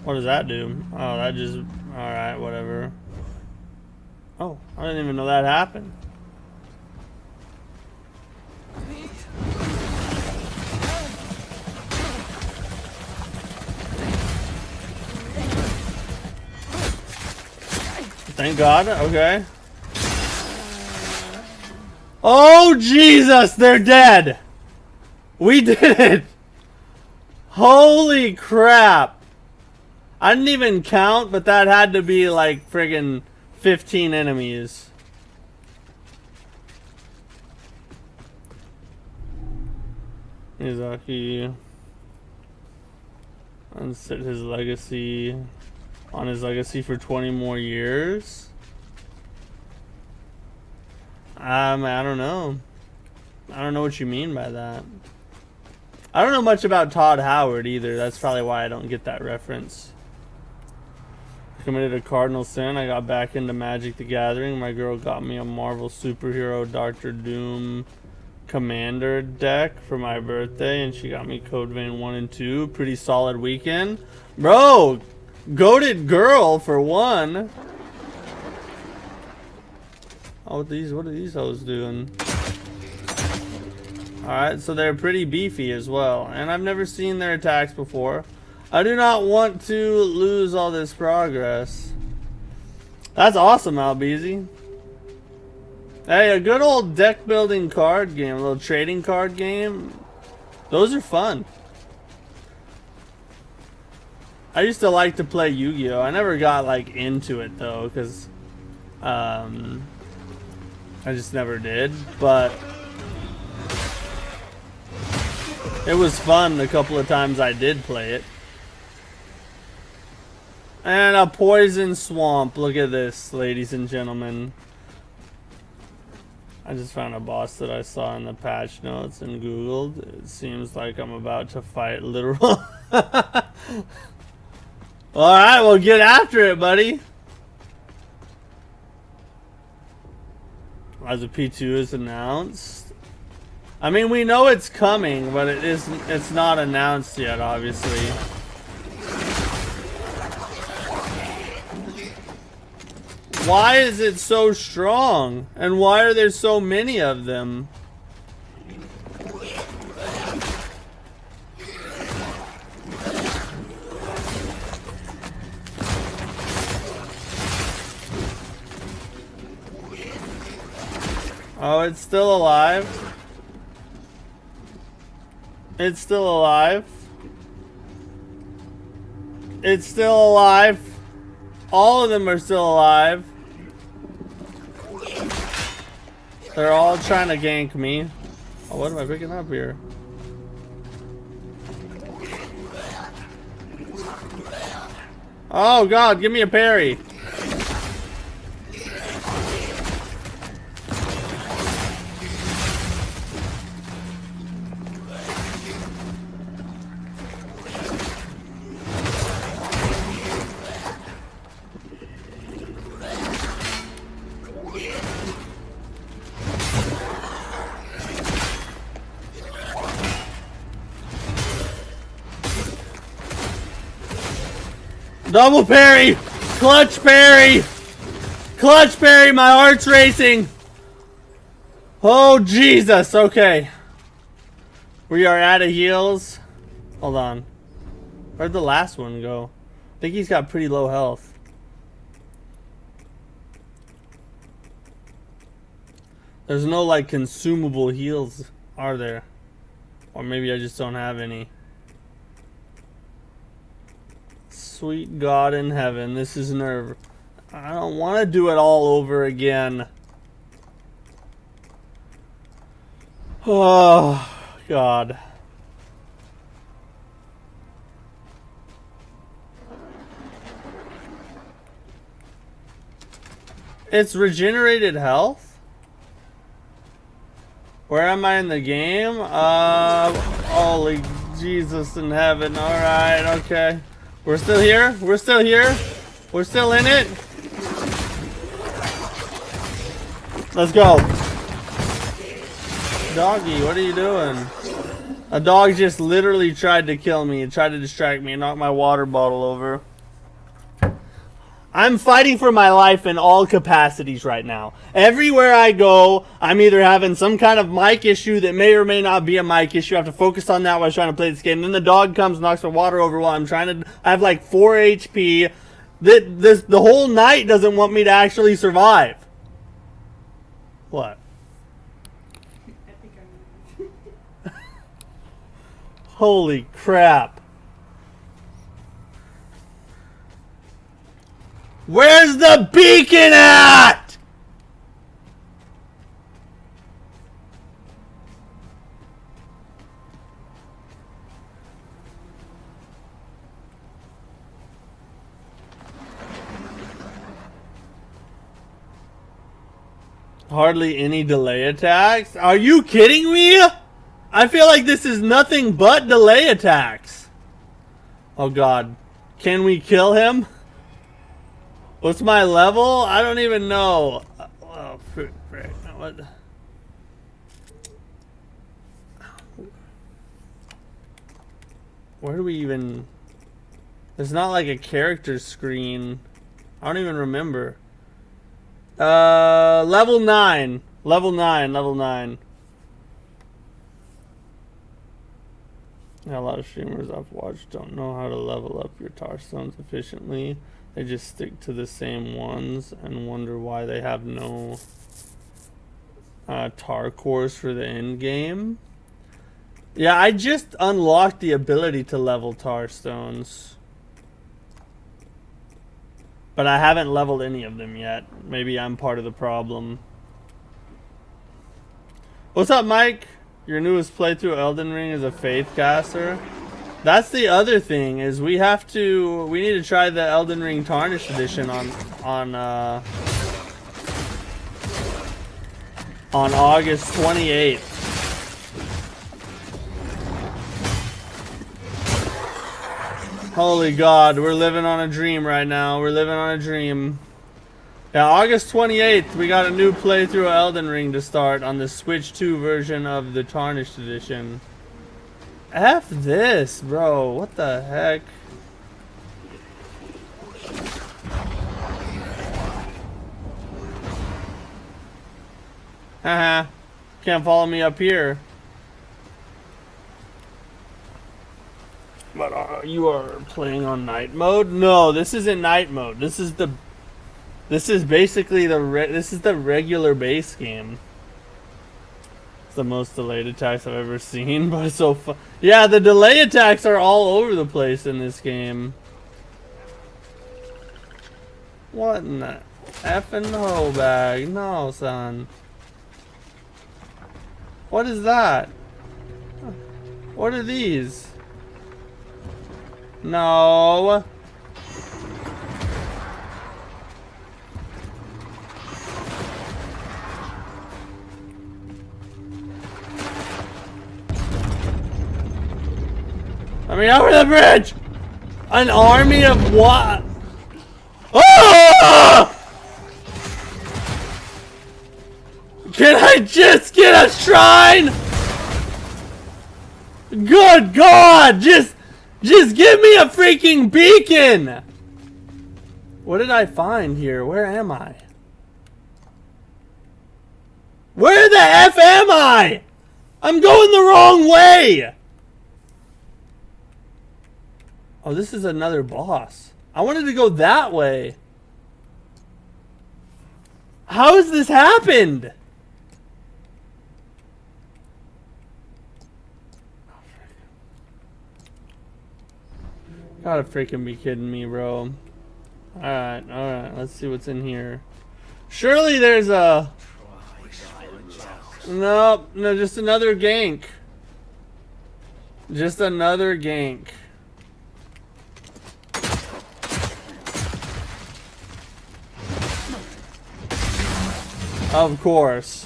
What does that do? Oh, that just... Alright, whatever. Oh, I didn't even know that happened. Thank God, okay. Oh, Jesus, they're dead. We did it. Holy crap. I didn't even count, but that had to be like friggin' 15 enemies. Miyazaki. Unset his legacy. On his legacy for 20 more years. I don't know. I don't know what you mean by that. I don't know much about Todd Howard either. That's probably why I don't get that reference. Committed a cardinal sin. I got back into Magic the Gathering. My girl got me a Marvel superhero Doctor Doom Commander deck for my birthday, and she got me Code Vein 1 and 2. Pretty solid weekend. Bro! Goated girl for one. Oh, what are these hoes doing? Alright, so they're pretty beefy as well. And I've never seen their attacks before. I do not want to lose all this progress. That's awesome, Albeezy. Hey, a good old deck building card game, a little trading card game. Those are fun. I used to like to play Yu-Gi-Oh! I never got like into it though, because I just never did, but it was fun a couple of times I did play it. And a poison swamp. Look at this, ladies and gentlemen. I just found a boss that I saw in the patch notes and Googled. It seems like I'm about to fight literal. Alright, well get after it, buddy. As a P2 is announced. I mean, we know it's coming, but it's not announced yet, obviously. Why is it so strong? And why are there so many of them? Oh, it's still alive. It's still alive. It's still alive. All of them are still alive. They're all trying to gank me. Oh, what am I picking up here? Oh God, give me a parry. Double parry! Clutch parry! Clutch parry! My heart's racing! Oh, Jesus! Okay. We are out of heals. Hold on. Where'd the last one go? I think he's got pretty low health. There's no, like, consumable heals, are there? Or maybe I just don't have any. Sweet God in heaven, this is nerve. I don't want to do it all over again. Oh, God. It's regenerated health? Where am I in the game? Holy Jesus in heaven. Alright, okay. We're still here? We're still here? We're still in it? Let's go. Doggy, what are you doing? A dog just literally tried to kill me and tried to distract me and knock my water bottle over. I'm fighting for my life in all capacities right now. Everywhere I go, I'm either having some kind of mic issue that may or may not be a mic issue. I have to focus on that while I was trying to play this game. And then the dog comes and knocks my water over while I'm trying to... I have like 4 HP. The whole night doesn't want me to actually survive. What? I think I'm... Holy crap. Where's the beacon at? Hardly any delay attacks? Are you kidding me? I feel like this is nothing but delay attacks. Oh God. Can we kill him? What's my level? I don't even know. Oh, frick. What? Where do we even... There's not like a character screen. I don't even remember. Level 9. Level 9. Yeah, a lot of streamers I've watched don't know how to level up your tar stones efficiently. They just stick to the same ones and wonder why they have no tar cores for the end game. Yeah, I just unlocked the ability to level tar stones. But I haven't leveled any of them yet. Maybe I'm part of the problem. What's up, Mike? Your newest playthrough Elden Ring is a Faith caster. That's the other thing, is we need to try the Elden Ring Tarnished Edition on August 28th. Holy God, we're living on a dream right now. We're living on a dream. Yeah, August 28th, we got a new playthrough of Elden Ring to start on the Switch 2 version of the Tarnished Edition. F this, bro. What the heck? Haha. Can't follow me up here. But you are playing on night mode? No, this isn't night mode. This is basically the regular base game. It's the most delayed attacks I've ever seen, but it's so fun. Yeah, the delay attacks are all over the place in this game. What in the effing hoe bag? No, son. What is that? What are these? No. I mean, over the bridge! An army of what? Oh! Can I just get a shrine? Good God! Just give me a freaking beacon! What did I find here? Where am I? Where the F am I? I'm going the wrong way! Oh, this is another boss. I wanted to go that way. How has this happened? Gotta freaking be kidding me, bro. Alright, let's see what's in here. Surely there's a... Nope, no, just another gank. Just another gank. Of course.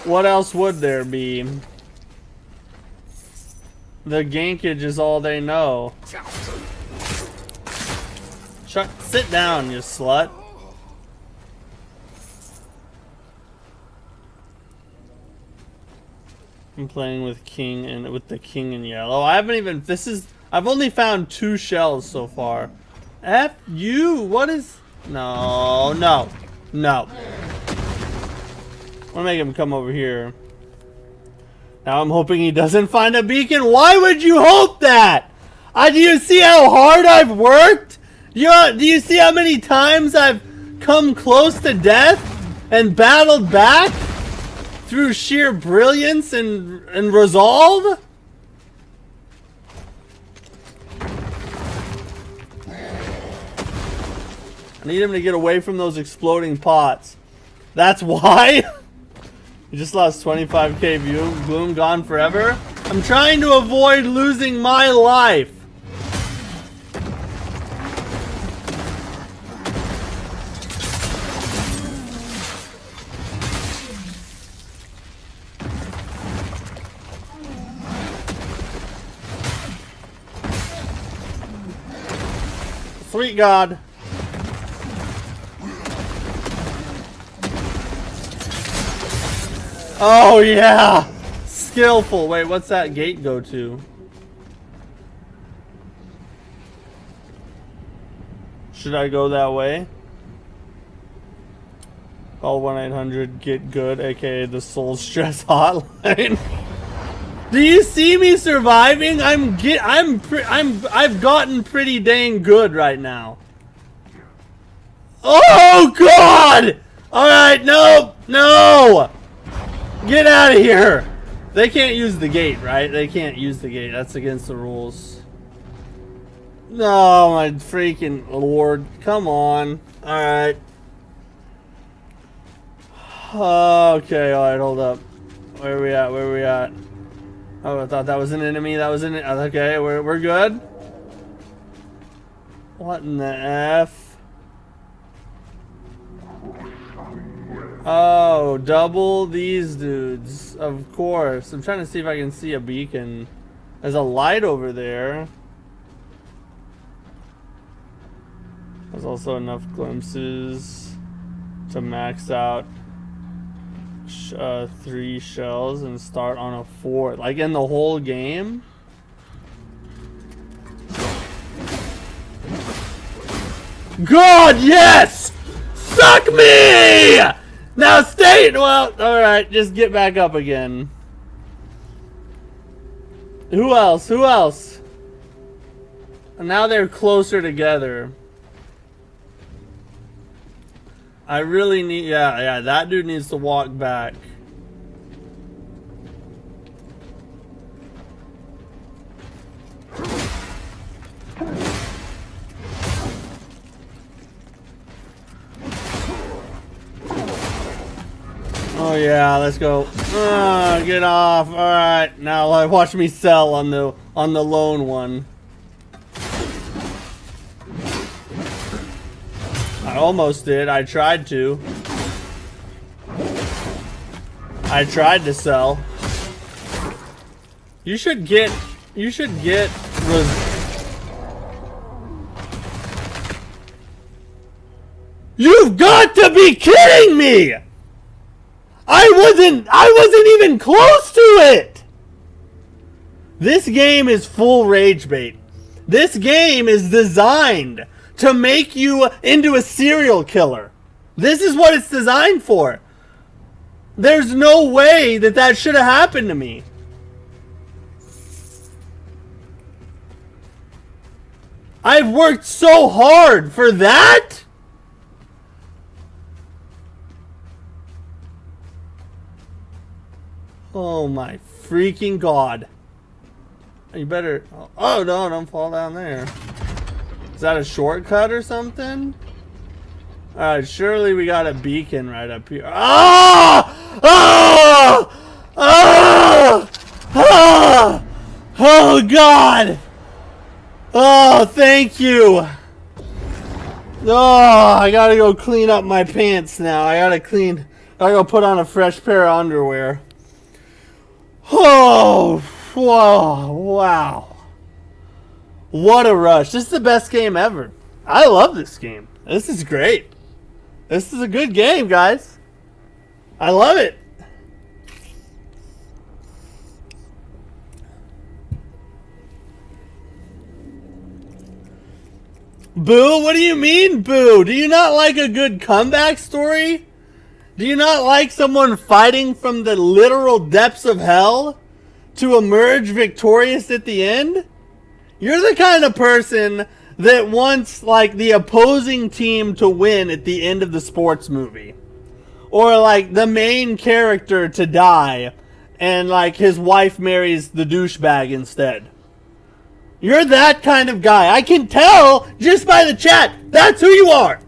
What else would there be? The gankage is all they know. Sit down, you slut. I'm playing with king and with the king in yellow. I haven't even. I've only found 2 shells so far. F you. What is? No. I'm gonna make him come over here. Now I'm hoping he doesn't find a beacon. Why would you hope that? Do you see how hard I've worked? Do you see how many times I've come close to death and battled back through sheer brilliance and resolve? I need him to get away from those exploding pots. That's why? You just lost 25k view. Gloom gone forever. I'm trying to avoid losing my life. Sweet God. Oh yeah! Skillful. Wait, what's that gate go to? Should I go that way? Call 1-800-GET-GOOD, aka the Soul Stress Hotline. Do you see me surviving? I've gotten pretty dang good right now. Oh God! All right, no. Get out of here! They can't use the gate, right? They can't use the gate. That's against the rules. No, my freaking lord. Come on. Alright. Okay, alright, hold up. Where are we at? Oh, I thought that was an enemy. Okay, we're good? What in the F? Oh, double these dudes. Of course. I'm trying to see if I can see a beacon. There's a light over there. There's also enough glimpses to max out 3 shells and start on a 4. Like in the whole game? God, yes! Suck me! Now stay. Well, alright, just get back up again. Who else? And now they're closer together. I really need, yeah, that dude needs to walk back. Oh yeah, let's go. Get off. All right, now watch me sell on the lone one. I almost did. I tried to. I tried to sell. You should get. You've got to be kidding me! I wasn't even close to it! This game is full rage bait. This game is designed to make you into a serial killer. This is what it's designed for. There's no way that should have happened to me. I've worked so hard for that? Oh my freaking God. You better... Oh no, don't fall down there. Is that a shortcut or something? Alright, surely we got a beacon right up here. Oh! Oh! Oh! Oh! Oh, God! Oh, thank you! Oh, I gotta go clean up my pants now. I gotta go put on a fresh pair of underwear. Oh! Whoa! Wow. What a rush. This is the best game ever. I love this game. This is great. This is a good game, guys. I love it. Boo? What do you mean, boo? Do you not like a good comeback story? Do you not like someone fighting from the literal depths of hell to emerge victorious at the end? You're the kind of person that wants, like, the opposing team to win at the end of the sports movie. Or, like, the main character to die and, like, his wife marries the douchebag instead. You're that kind of guy. I can tell just by the chat. That's who you are.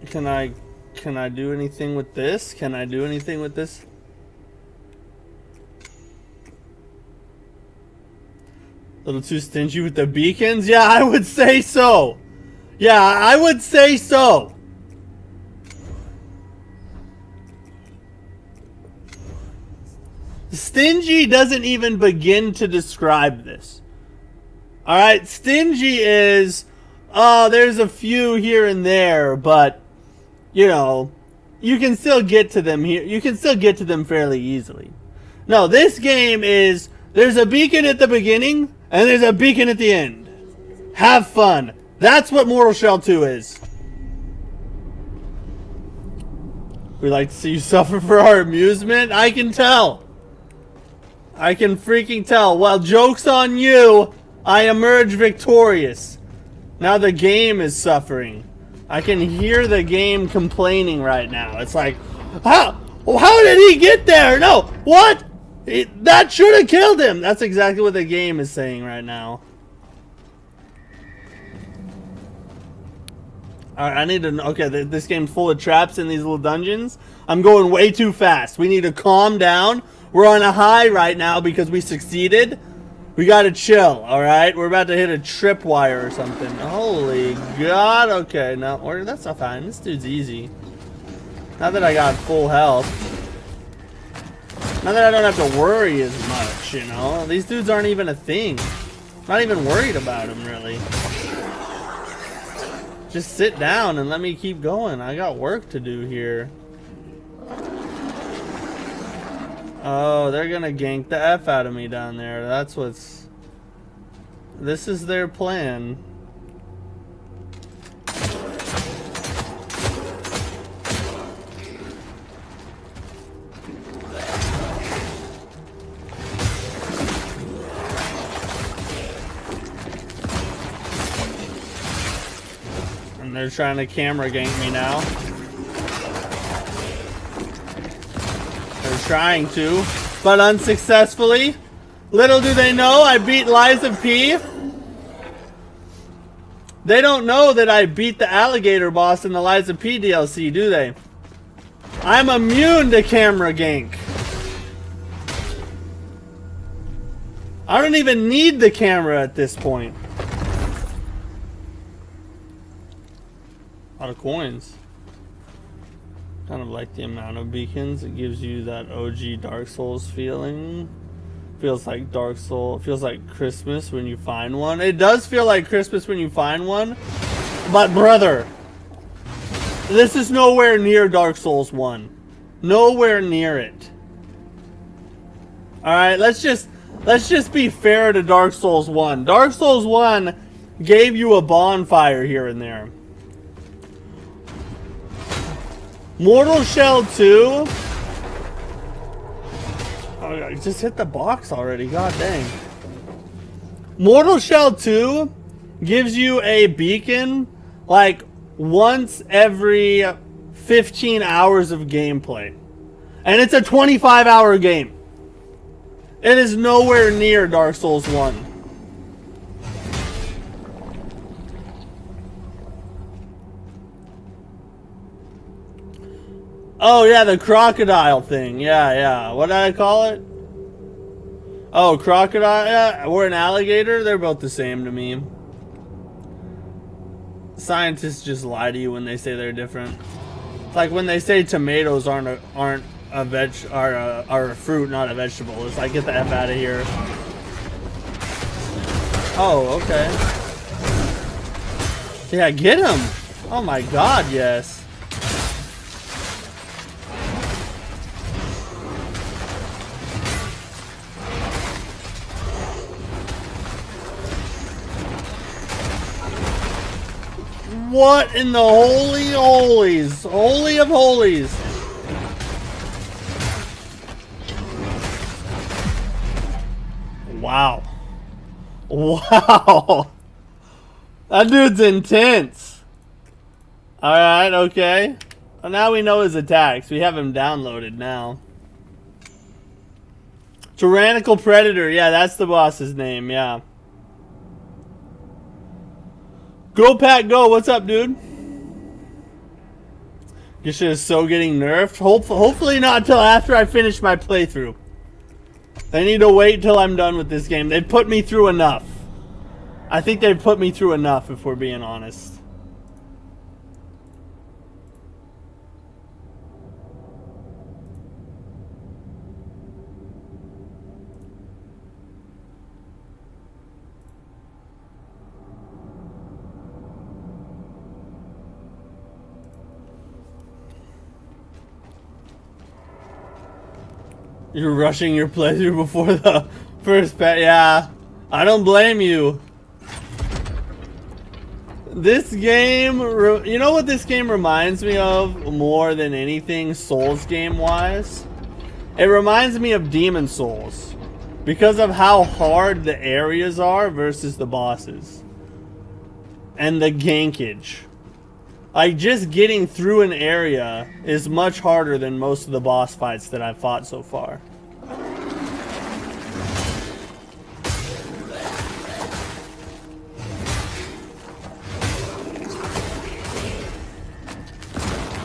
Can I do anything with this? Can I do anything with this? A little too stingy with the beacons? Yeah, I would say so. Yeah, I would say so. Stingy doesn't even begin to describe this. Alright, stingy is, there's a few here and there, but, you know, you can still get to them here. You can still get to them fairly easily. No, this game is, there's a beacon at the beginning, and there's a beacon at the end. Have fun. That's what Mortal Shell 2 is. We like to see you suffer for our amusement. I can tell. I can freaking tell. Well, joke's on you. I emerge victorious. Now the game is suffering. I can hear the game complaining right now. It's like, how did he get there? No, what? That should have killed him. That's exactly what the game is saying right now. Alright, I need to know. Okay, this game's full of traps in these little dungeons. I'm going way too fast. We need to calm down. We're on a high right now because we succeeded. We gotta chill, alright? We're about to hit a tripwire or something. Holy God. Okay, no, that's not fine. This dude's easy. Now that I got full health. Now that I don't have to worry as much, you know? These dudes aren't even a thing. Not even worried about them, really. Just sit down and let me keep going. I got work to do here. Oh, they're gonna gank the F out of me down there. That's what's... This is their plan. And they're trying to camera gank me now. Trying to, but unsuccessfully. Little do they know, I beat Liza P. They don't know that I beat the alligator boss in the Liza P DLC, do they? I'm immune to camera gank. I don't even need the camera at this point. A lot of coins. Kind of like the amount of beacons. It gives you that OG Dark Souls feeling. Feels like Dark Souls. Feels like Christmas when you find one. It does feel like Christmas when you find one. But brother, this is nowhere near Dark Souls 1. Nowhere near it. Alright, let's just be fair to Dark Souls 1. Dark Souls 1 gave you a bonfire here and there. Mortal Shell 2. Oh, just hit the box already. God dang. Mortal Shell 2 gives you a beacon like once every 15 hours of gameplay. And it's a 25-hour game. It is nowhere near Dark Souls 1. Oh yeah, the crocodile thing. Yeah. What did I call it? Oh, crocodile, yeah, or an alligator. They're both the same to me. Scientists just lie to you when they say they're different. It's like when they say tomatoes aren't a veg, are a fruit, not a vegetable. It's like, get the F out of here. Oh, okay. Yeah, get him. Oh my God, yes. What in the holy holies? Holy of holies. Wow. Wow. That dude's intense. Alright, okay. Well, now we know his attacks. We have him downloaded now. Tyrannical Predator. Yeah, that's the boss's name. Yeah. Go Pack Go, what's up, dude? This shit is so getting nerfed. Hopefully not until after I finish my playthrough. I need to wait till I'm done with this game. They've put me through enough. I think they've put me through enough, if we're being honest. You're rushing your playthrough before the first pet. Yeah, I don't blame you. This game, you know what this game reminds me of more than anything Souls game wise? It reminds me of Demon Souls because of how hard the areas are versus the bosses. And the gankage. Like, just getting through an area is much harder than most of the boss fights that I've fought so far.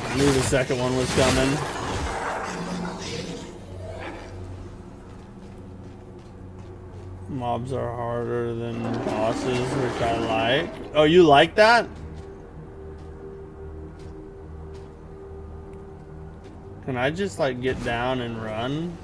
I knew the second one was coming. Mobs are harder than bosses, which I like. Oh, you like that? Can I just like get down and run?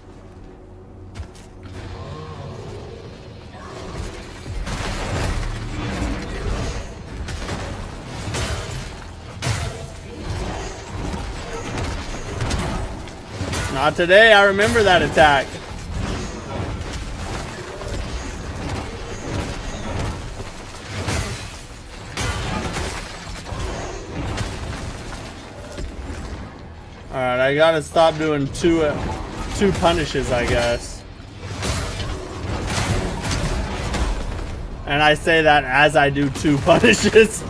Not today, I remember that attack. Alright, I gotta stop doing two punishes, I guess. And I say that as I do 2 punishes.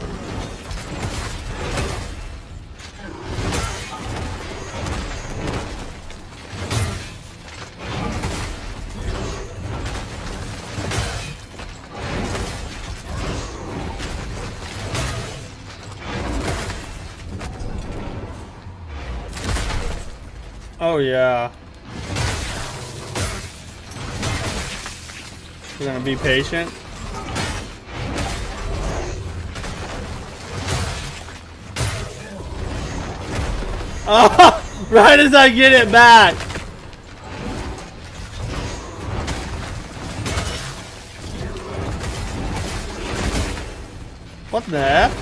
Oh yeah. We're gonna be patient. Oh, right as I get it back. What the F?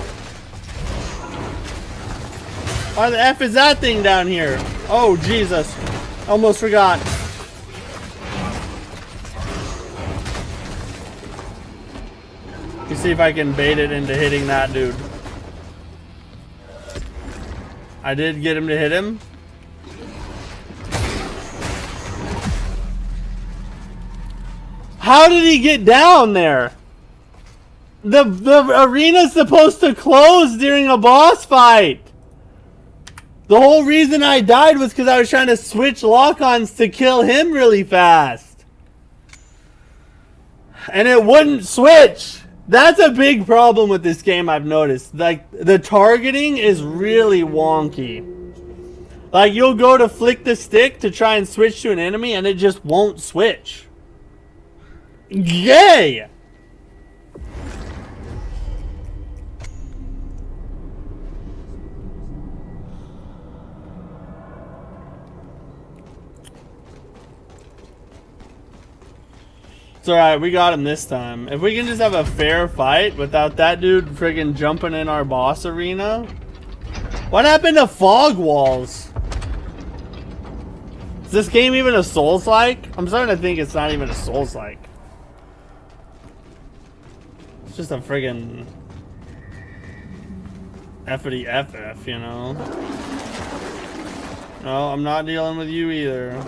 Why the F is that thing down here? Oh, Jesus. Almost forgot. Let me see if I can bait it into hitting that dude. I did get him to hit him. How did he get down there? The arena's supposed to close during a boss fight. The whole reason I died was because I was trying to switch lock-ons to kill him really fast. And it wouldn't switch. That's a big problem with this game, I've noticed. Like, the targeting is really wonky. Like, you'll go to flick the stick to try and switch to an enemy, and it just won't switch. Yay! It's alright, we got him this time. If we can just have a fair fight without that dude friggin' jumping in our boss arena. What happened to fog walls? Is this game even a Souls-like? I'm starting to think it's not even a Souls-like. It's just a friggin' F-ity FF, you know? No, I'm not dealing with you either.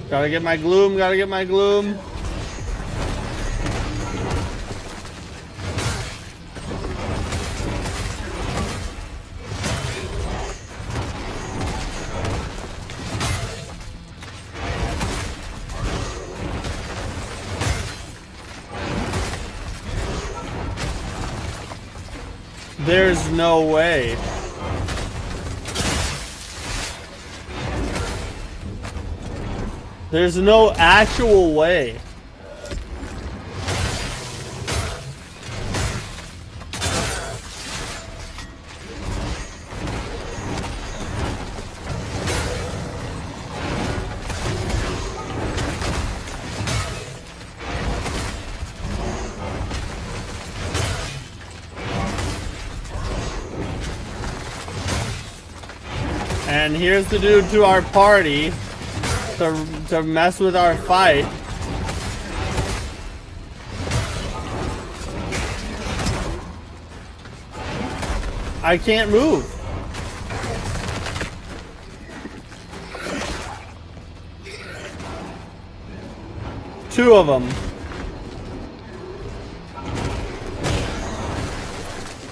Gotta get my gloom, gotta get my gloom. There's no way. There's no actual way. And here's the dude to our party to mess with our fight. I can't move. Two of them.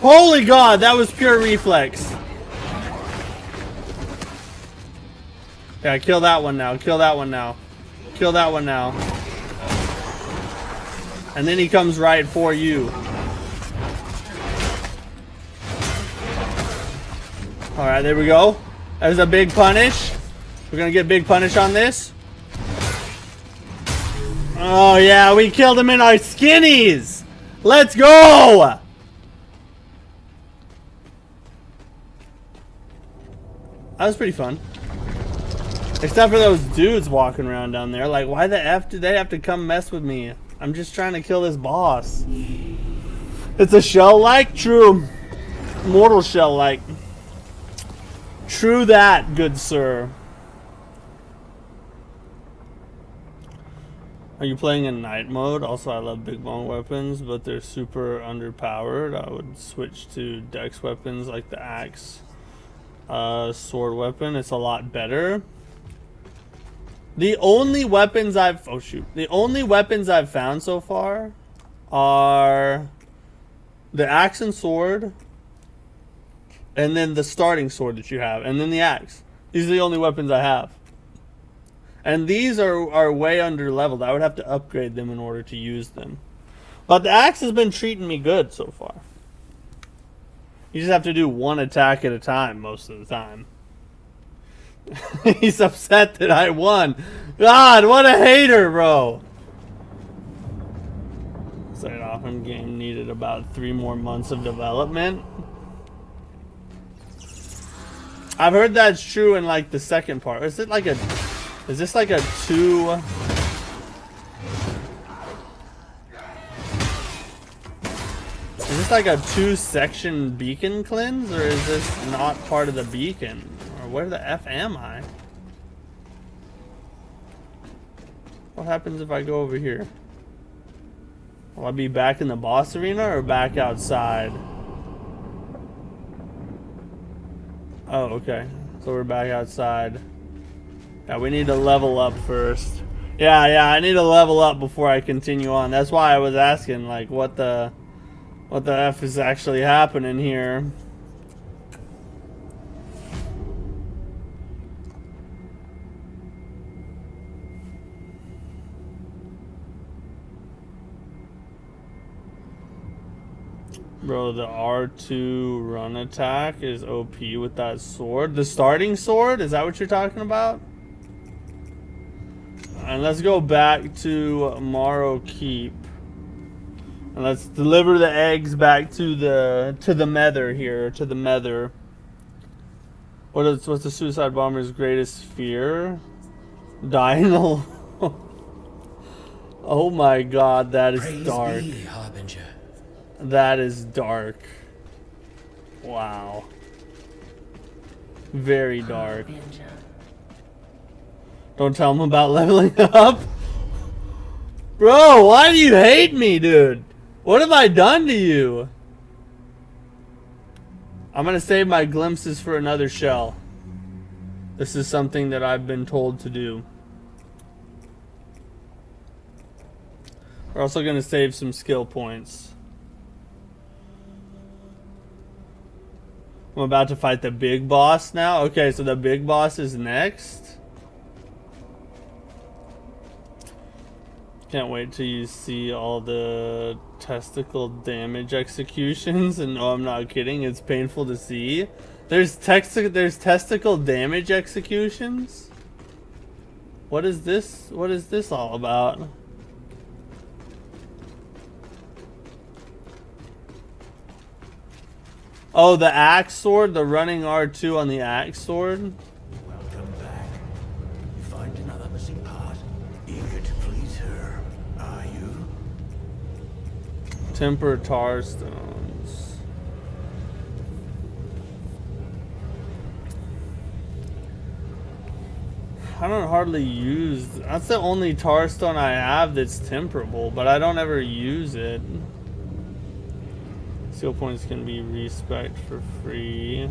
Holy God, that was pure reflex. Yeah, kill that one now. Kill that one now. Kill that one now. And then he comes right for you. Alright, there we go. There's a big punish. We're gonna get big punish on this. Oh yeah, we killed him in our skinnies. Let's go! That was pretty fun. Except for those dudes walking around down there. Like, why the F did they have to come mess with me? I'm just trying to kill this boss. It's a shell-like? True. Mortal shell-like. True that, good sir. Are you playing in night mode? Also, I love big long weapons, but they're super underpowered. I would switch to dex weapons like the axe. Sword weapon. It's a lot better. The only weapons I've the only weapons I've found so far are the axe and sword, and then the starting sword that you have, and then the axe. These are the only weapons I have. And these are way under leveled. I would have to upgrade them in order to use them. But the axe has been treating me good so far. You just have to do one attack at a time most of the time. He's upset that I won. God, what a hater, bro. Started off in game needed about 3 more months of development. I've heard that's true in like the second part. Is this like a 2? Is this like a 2-section beacon cleanse, or is this not part of the beacon? Or where the F am I? What happens if I go over here? Will I be back in the boss arena or back outside? Oh, okay. So we're back outside. Yeah, we need to level up first. Yeah, I need to level up before I continue on. That's why I was asking, like, what the what the F is actually happening here. Bro, the R2 run attack is OP with that sword. The starting sword? Is that what you're talking about? And let's go back to Morrow Keep. And let's deliver the eggs back to the Nether here, to the Nether. What's the suicide bomber's greatest fear? Dying alone. Oh my god, that is Praise dark. be, Harbinger. That is dark. Wow. Very dark. Don't tell him about leveling up. Bro, why do you hate me, dude? What have I done to you? I'm gonna save my glimpses for another shell. This is something that I've been told to do. We're also gonna save some skill points. I'm about to fight the big boss now. Okay, so the big boss is next. Can't wait till you see all the testicle damage executions. And no, I'm not kidding. It's painful to see. There's testicle damage executions. What is this? What is this all about? Oh, the axe sword, the running R2 on the axe sword. Welcome back. You find another missing part. Eager to please her, are you? Temper tar stones. I don't hardly use. That's the only tar stone I have that's temperable, but I don't ever use it. Skill points can be respect for free.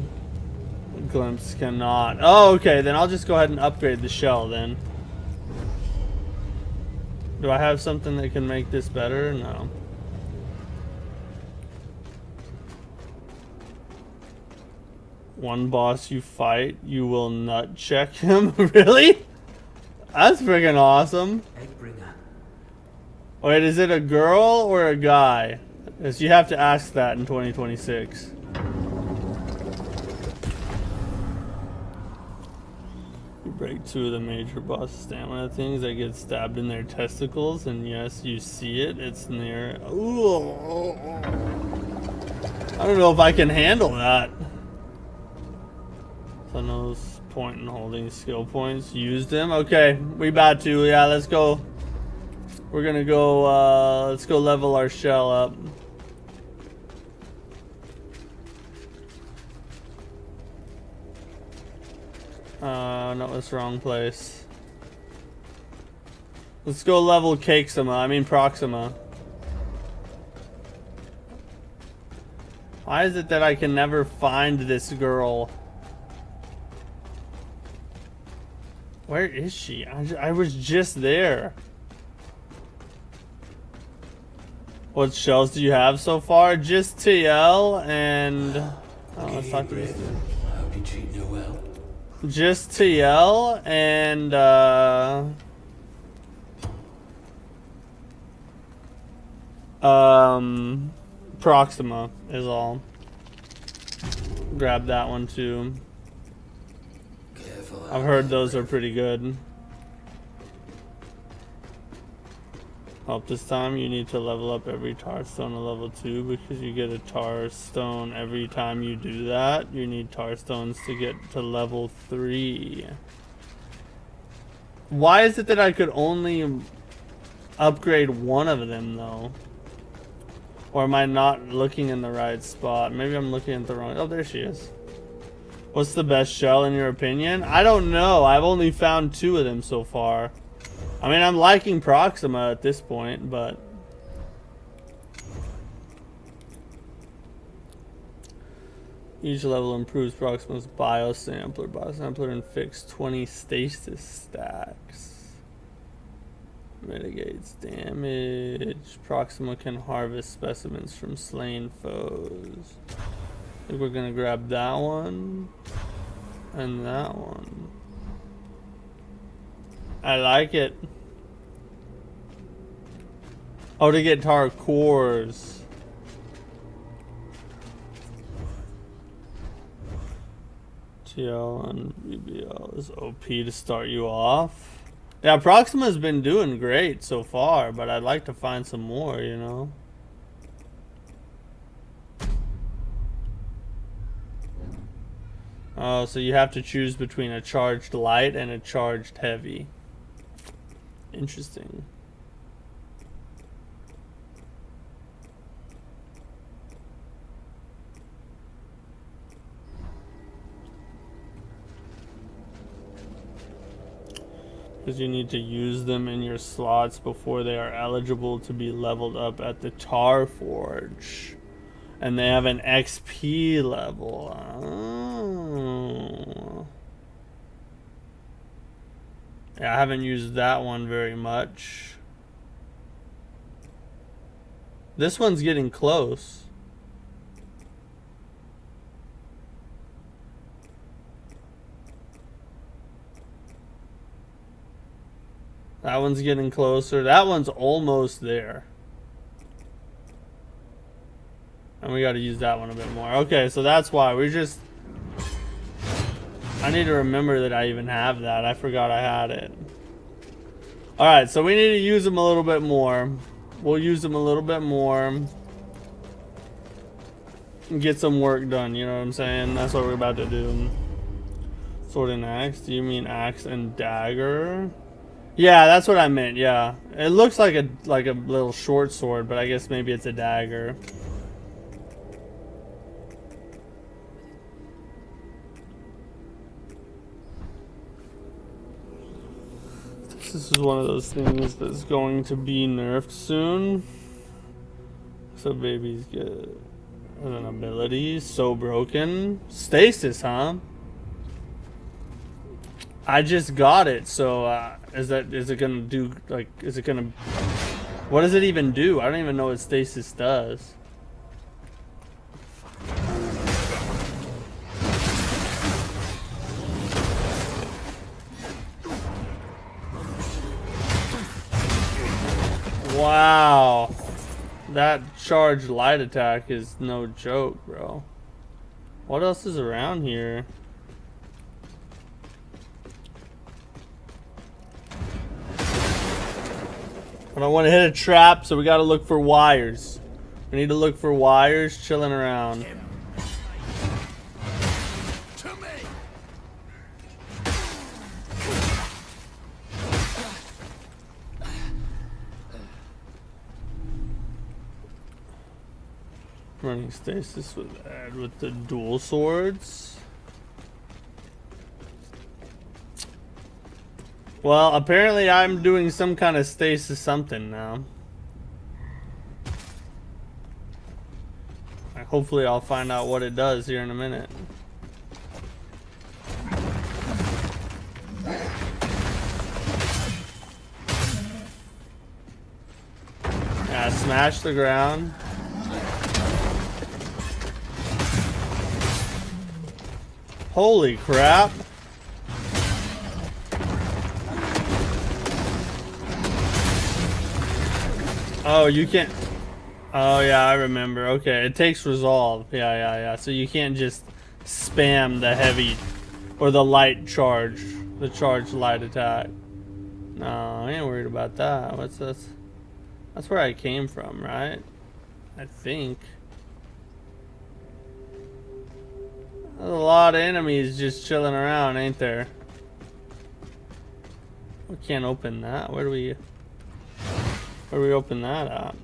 Glimpse cannot. Oh, okay. Then I'll just go ahead and upgrade the shell then. Do I have something that can make this better? No. One boss you fight, you will nut check him. Really? That's freaking awesome. Eggbringer. Wait, is it a girl or a guy? Because you have to ask that in 2026. You break 2 of the major boss stamina things that get stabbed in their testicles, and yes, you see it. It's near. Ooh. I don't know if I can handle that. So those point and holding skill points. Use them. Okay, we about to. Yeah, let's go. We're gonna go. Let's go level our shell up. No, it's the wrong place. Let's go level Proxima. Why is it that I can never find this girl? Where is she? I was just there. What shells do you have so far? Just TL and... Oh, let's talk to this dude. I hope you treat her well. Just TL and Proxima is all. Grab that one too. Careful. I've heard those are pretty good. Hope this time you need to level up every tar stone to level 2 because you get a tar stone every time you do that. You need tar stones to get to level 3. Why is it that I could only upgrade one of them though? Or am I not looking in the right spot? Maybe I'm looking at the wrong... Oh, there she is. What's the best shell in your opinion? I don't know. I've only found 2 of them so far. I mean, I'm liking Proxima at this point, but... Each level improves Proxima's biosampler. Biosampler and fix 20 stasis stacks. Mitigates damage. Proxima can harvest specimens from slain foes. I think we're gonna grab that one. And that one. I like it. Oh, to get tar cores. TL and BBL is OP to start you off. Yeah, Proxima's been doing great so far, but I'd like to find some more, you know? Oh, so you have to choose between a charged light and a charged heavy. Interesting. Because you need to use them in your slots before they are eligible to be leveled up at the Tar Forge. And they have an XP level. Oh. Yeah, I haven't used that one very much. This one's getting close. That one's getting closer. That one's almost there. And we got to use that one a bit more. Okay, so that's why we just... I need to remember that I even have that. I forgot I had it. Alright, so we need to use them a little bit more. We'll use them a little bit more. And get some work done, you know what I'm saying? That's what we're about to do. Sword and axe. Do you mean axe and dagger? Yeah, that's what I meant, yeah. It looks like a little short sword, but I guess maybe it's a dagger. This is one of those things that's going to be nerfed soon. So babies get an ability. So broken. Stasis, huh? I just got it, so is it gonna do, like, is it gonna, what does it even do? I don't even know what stasis does. Wow, that charged light attack is no joke, bro. What else is around here? I don't want to hit a trap, so we got to look for wires. We need to look for wires chilling around. Running stasis with the dual swords. Well, apparently I'm doing some kind of stasis something now. Hopefully I'll find out what it does here in a minute. Yeah, smash the ground. Holy crap. Oh, you can't. Oh, yeah, I remember. Okay, it takes resolve. Yeah. So you can't just spam the heavy or the light charge, the charged light attack. No, I ain't worried about that. What's this? That's where I came from, right? I think. There's a lot of enemies just chilling around, ain't there? We can't open that. Where do we open that at?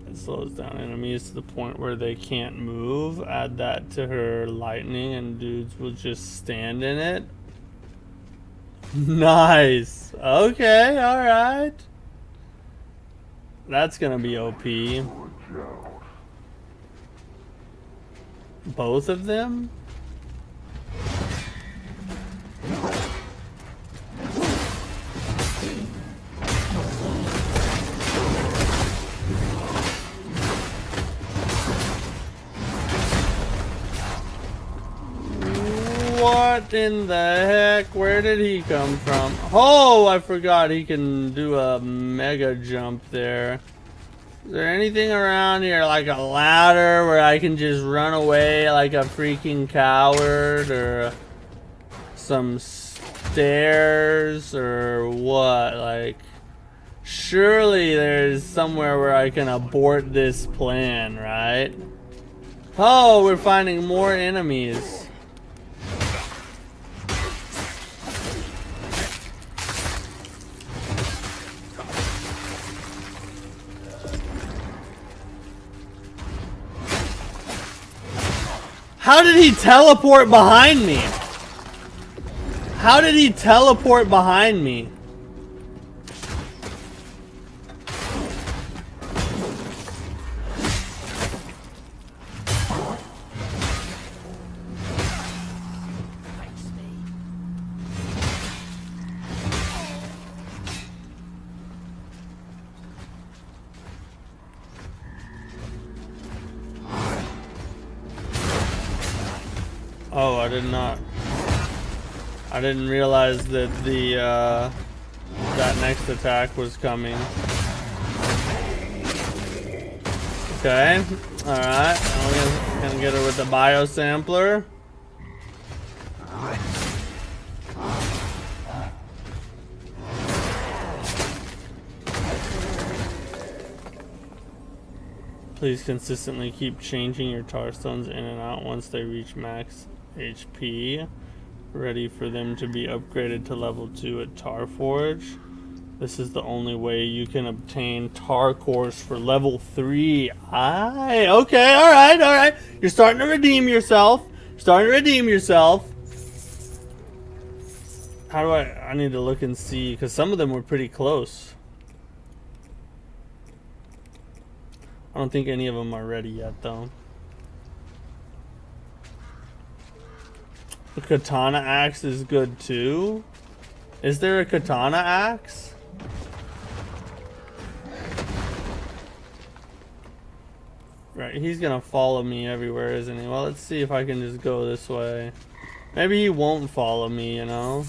It slows down enemies to the point where they can't move. Add that to her lightning and dudes will just stand in it. Nice. Okay, alright. That's gonna be OP. Both of them? What in the heck? Where did he come from? Oh, I forgot he can do a mega jump there. Is there anything around here like a ladder where I can just run away like a freaking coward, or some stairs or what? Like, surely there's somewhere where I can abort this plan, right? Oh, we're finding more enemies. How did he teleport behind me? How did he teleport behind me? Oh, I didn't realize that the that next attack was coming. Okay, all right. I'm gonna get her with the bio sampler. Please consistently keep changing your tar stones in and out once they reach max HP. Ready for them to be upgraded to level 2 at Tar Forge. This is the only way you can obtain tar cores for level 3. Okay, alright. You're starting to redeem yourself. How do I need to look and see, because some of them were pretty close. I don't think any of them are ready yet though. The katana axe is good too. Is there a katana axe? Right, he's gonna follow me everywhere, isn't he? Well, let's see if I can just go this way. Maybe he won't follow me, you know?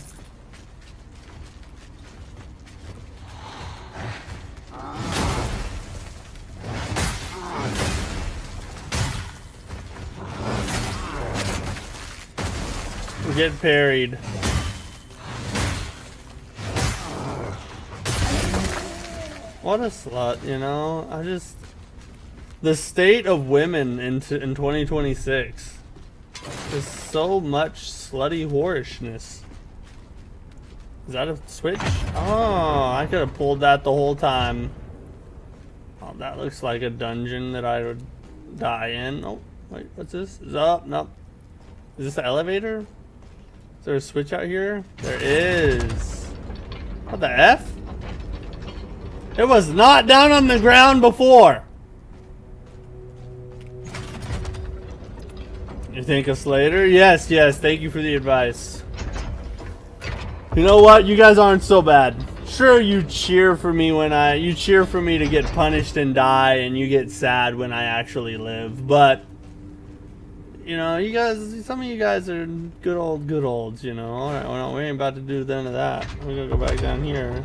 Get parried. What a slut, you know? The state of women in 2026 is so much slutty whorishness. Is that a switch? Oh, I could have pulled that the whole time. Oh, that looks like a dungeon that I would die in. Oh, wait, what's this? Is up? Nope. Is this the elevator? Is there a switch out here? There is. What the F? It was not down on the ground before. You thank us later? Yes, thank you for the advice. You know what? You guys aren't so bad. Sure, you cheer for me you cheer for me to get punished and die, and you get sad when I actually live, but you know, some of you guys are good olds, you know. Alright, well, we ain't about to do none of that. We're gonna go back down here.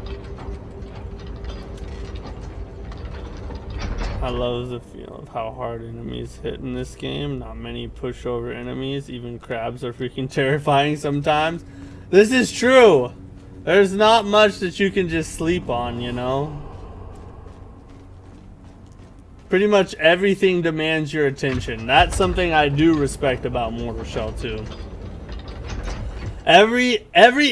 I love the feel of how hard enemies hit in this game. Not many pushover enemies. Even crabs are freaking terrifying sometimes. This is true. There's not much that you can just sleep on, you know. Pretty much everything demands your attention. That's something I do respect about Mortal Shell 2. Every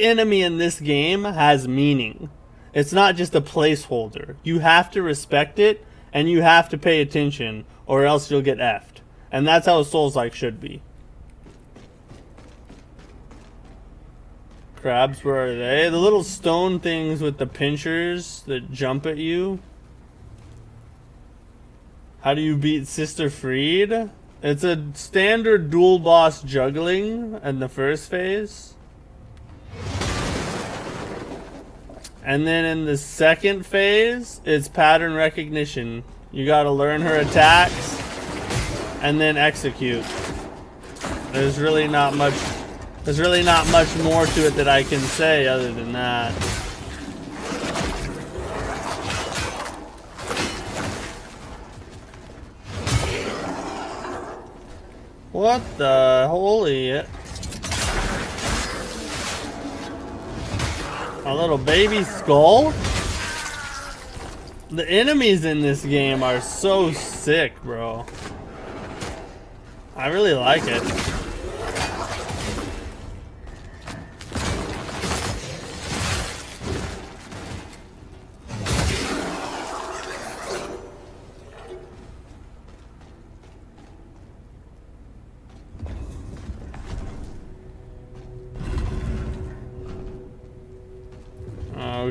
enemy in this game has meaning. It's not just a placeholder. You have to respect it, and you have to pay attention, or else you'll get effed. And that's how a Souls-like should be. Crabs, where are they? The little stone things with the pinchers that jump at you. How do you beat Sister Freed? It's a standard dual boss juggling in the first phase. And then in the second phase, it's pattern recognition. You gotta learn her attacks and then execute. There's really not much There's really not much more to it that I can say other than that. What the holy... A little baby skull? The enemies in this game are so sick, bro. I really like it.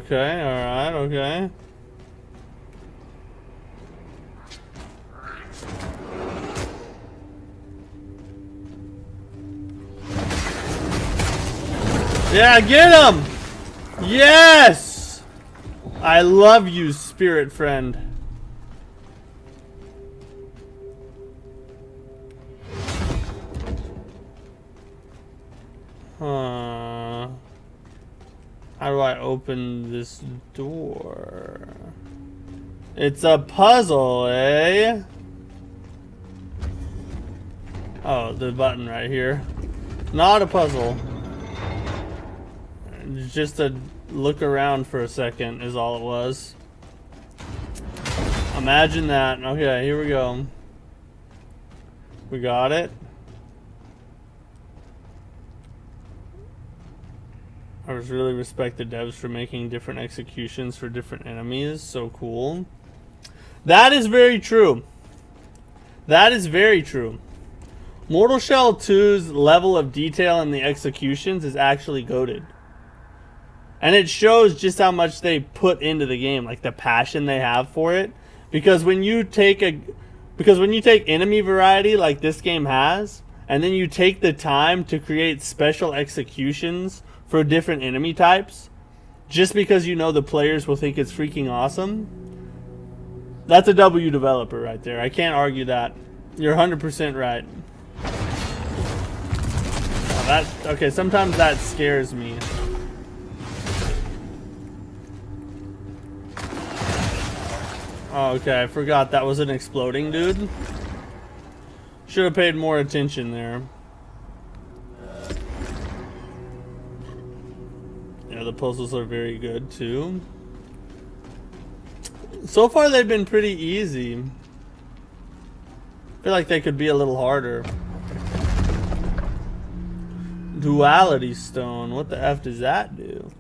Okay, alright, okay. Yeah, get him! Yes! I love you, spirit friend. How do I open this door? It's a puzzle, eh? Oh, the button right here. Not a puzzle. Just a look around for a second is all it was. Imagine that. Okay, here we go. We got it. I really respect the devs for making different executions for different enemies. So cool. That is very true. That is very true. Mortal Shell 2's level of detail in the executions is actually goated. And it shows just how much they put into the game, like the passion they have for it. Because when you take enemy variety like this game has, and then you take the time to create special executions for different enemy types, just because you know the players will think it's freaking awesome, that's a W developer right there. I can't argue that. You're 100% right. Oh, okay, sometimes that scares me. Oh, okay, I forgot that was an exploding dude. Should have paid more attention there. Yeah, the puzzles are very good too. So far they've been pretty easy. I feel like they could be a little harder. Duality stone. What the F does that do?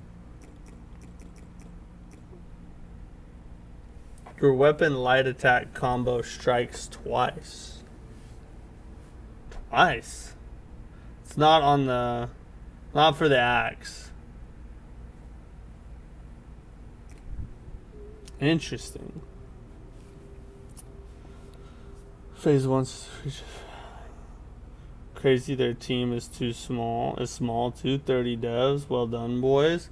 Your weapon light attack combo strikes twice. Twice? It's not on the... Not for the axe. Interesting. Phase 1... Crazy their team is too small. Is small too. 30 devs. Well done, boys.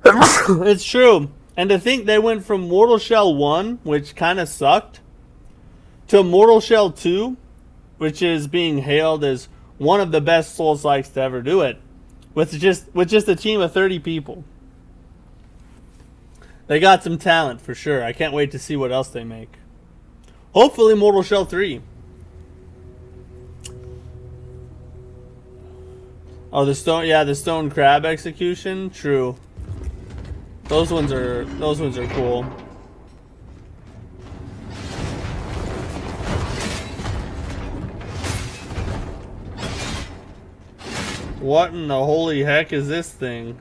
It's true. And to think they went from Mortal Shell 1, which kind of sucked, to Mortal Shell 2, which is being hailed as one of the best Souls-likes to ever do it, with just a team of 30 people. They got some talent for sure. I can't wait to see what else they make. Hopefully Mortal Shell 3. Oh, the stone crab execution? True. Those ones are cool. What in the holy heck is this thing?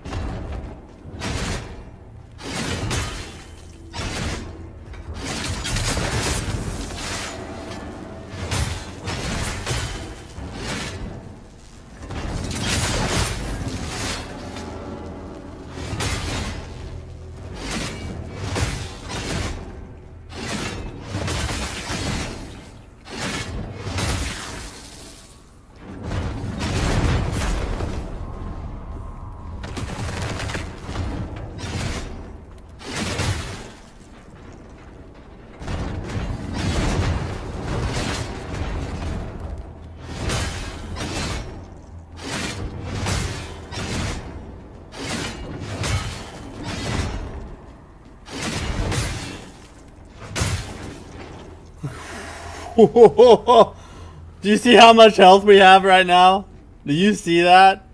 Do you see how much health we have right now? Do you see that?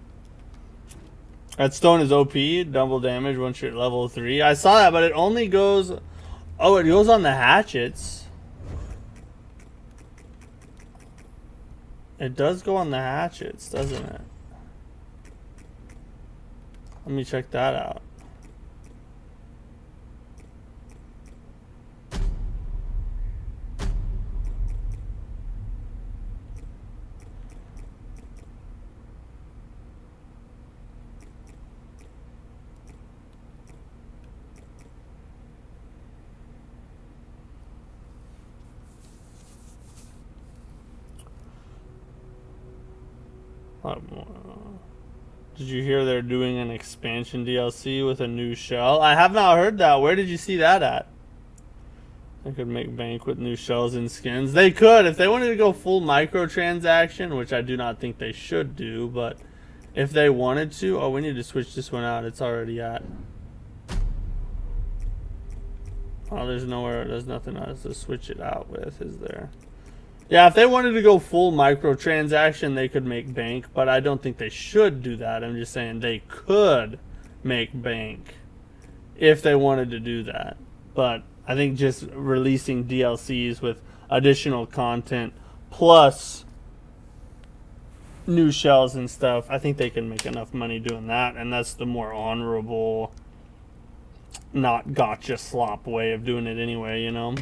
That stone is OP, double damage once you're at level 3. I saw that, but it only goes... Oh, it goes on the hatchets. It does go on the hatchets, doesn't it? Let me check that out. Did you hear they're doing an expansion DLC with a new shell? I have not heard that. Where did you see that at? They could make bank with new shells and skins. They could if they wanted to go full microtransaction, which I do not think they should do, but if they wanted to... Oh, we need to switch this one out. It's already at... Oh, there's nowhere... There's nothing else to switch it out with, is there? Yeah, if they wanted to go full microtransaction, they could make bank, but I don't think they should do that. I'm just saying they could make bank if they wanted to do that. But I think just releasing DLCs with additional content plus new shells and stuff, I think they can make enough money doing that, and that's the more honorable, not gotcha slop way of doing it anyway, you know?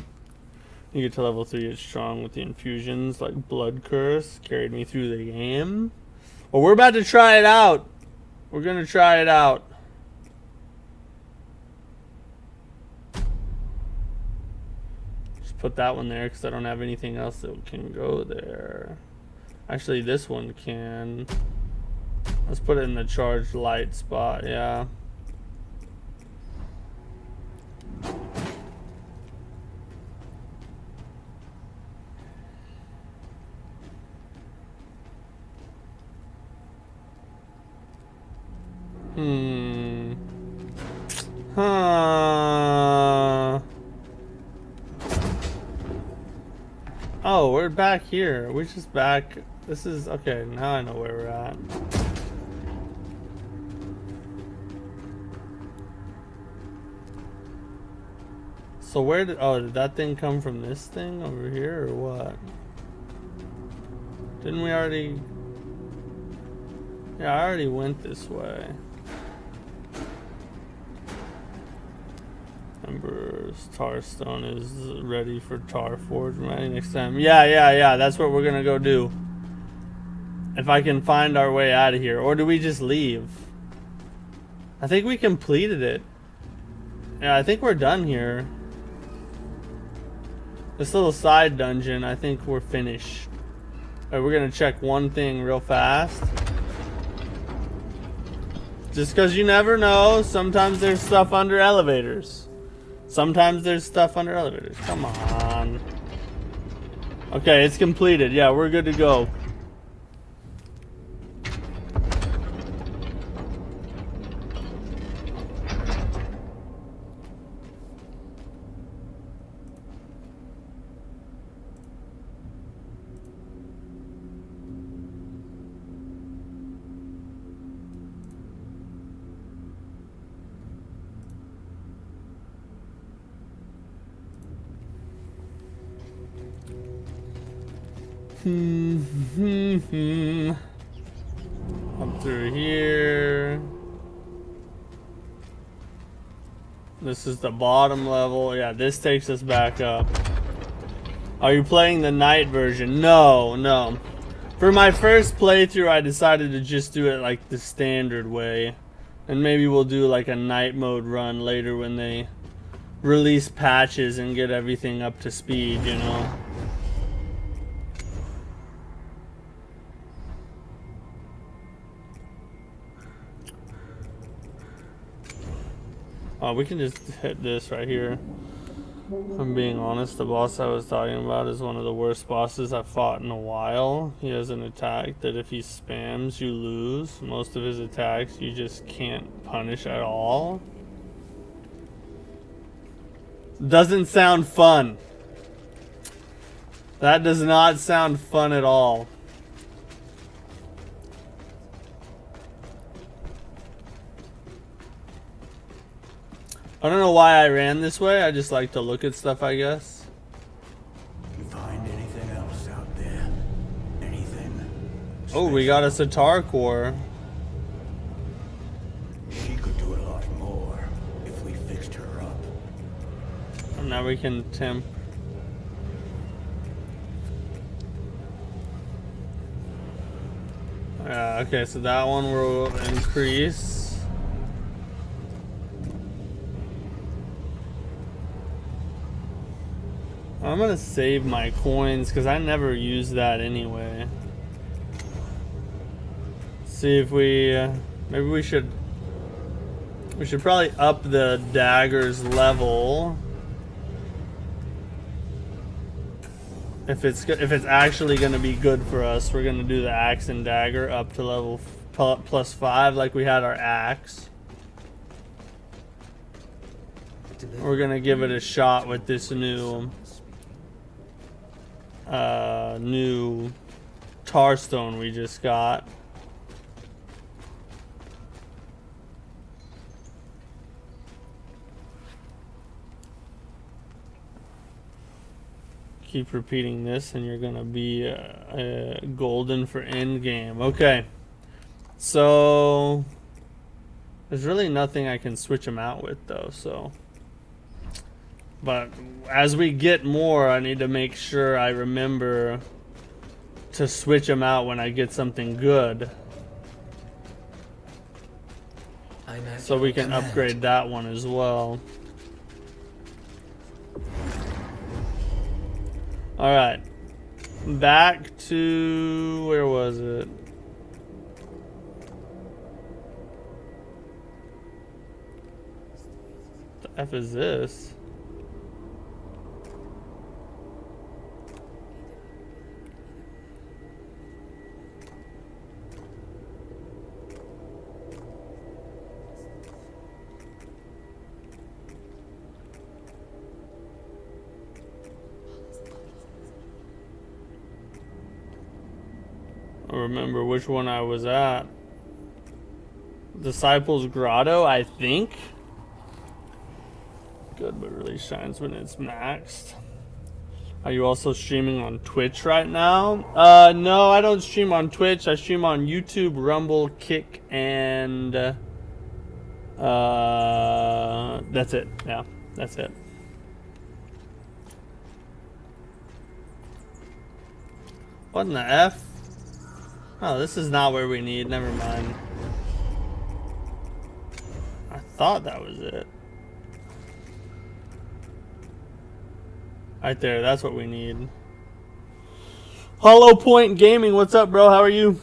You get to level 3, it's strong with the infusions, like Blood Curse, carried me through the game. Well, we're about to try it out. We're going to try it out. Just put that one there because I don't have anything else that can go there. Actually, this one can. Let's put it in the charged light spot, yeah. Oh, we're back here. We're just back. This is okay. Now I know where we're at. So where did... Oh, did that thing come from this thing over here or what? Didn't we already... Yeah, I already went this way. Ember's Tarstone is ready for Tar Forge ready next time. Yeah. That's what we're gonna go do. If I can find our way out of here. Or do we just leave? I think we completed it. Yeah, I think we're done here. This little side dungeon, I think we're finished. Alright, we're gonna check one thing real fast. Just because you never know, sometimes there's stuff under elevators. Sometimes there's stuff under elevators. Come on. Okay, it's completed. Yeah, we're good to go. Up through here. This is the bottom level. Yeah, this takes us back up. Are you playing the night version? No. For my first playthrough, I decided to just do it like the standard way. And maybe we'll do like a night mode run later when they release patches and get everything up to speed, you know? We can just hit this right here. If I'm being honest, the boss I was talking about is one of the worst bosses I've fought in a while. He has an attack that if he spams, you lose. Most of his attacks you just can't punish at all. Doesn't sound fun. That does not sound fun at all. I don't know why I ran this way. I just like to look at stuff, I guess. You find anything else out there? Anything? Oh, we got a sitar core. She could do a lot more if we fixed her up. And now we can temp. Okay, so that one will increase. I'm gonna save my coins because I never use that anyway. See if we maybe we should probably up the dagger's level. If it's actually gonna be good for us, we're gonna do the axe and dagger up to level +5 like we had our axe. We're gonna give it a shot with this new tar stone we just got. Keep repeating this and you're gonna be golden for end game. Okay, so there's really nothing I can switch them out with though, so but as we get more I need to make sure I remember to switch them out when I get something good so we can upgrade that one as well. Alright, back to, where was it? The F is this? I remember which one I was at. Disciples Grotto, I think. Good, but really shines when it's maxed. Are you also streaming on Twitch right now? No, I don't stream on Twitch. I stream on YouTube, Rumble, Kick, and that's it. Yeah, that's it. What in the F? Oh, this is not where we need. Never mind. I thought that was it. Right there, that's what we need. Hollow Point Gaming, what's up, bro? How are you?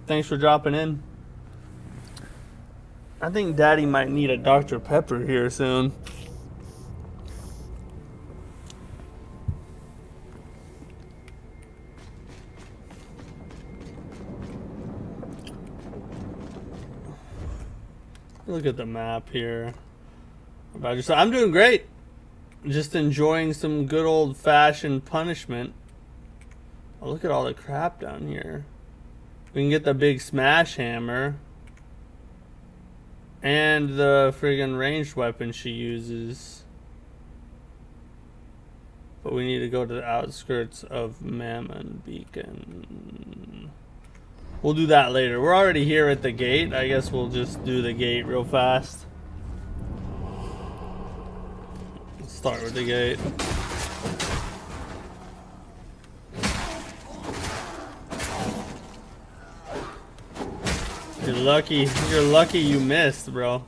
Thanks for dropping in. I think Daddy might need a Dr. Pepper here soon. Look at the map here. About yourself. I'm doing great. Just enjoying some good old-fashioned punishment. Oh, look at all the crap down here. We can get the big smash hammer. And the friggin' ranged weapon she uses. But we need to go to the outskirts of Mammon Beacon. We'll do that later. We're already here at the gate. I guess we'll just do the gate real fast. Let's start with the gate. You're lucky you missed, bro.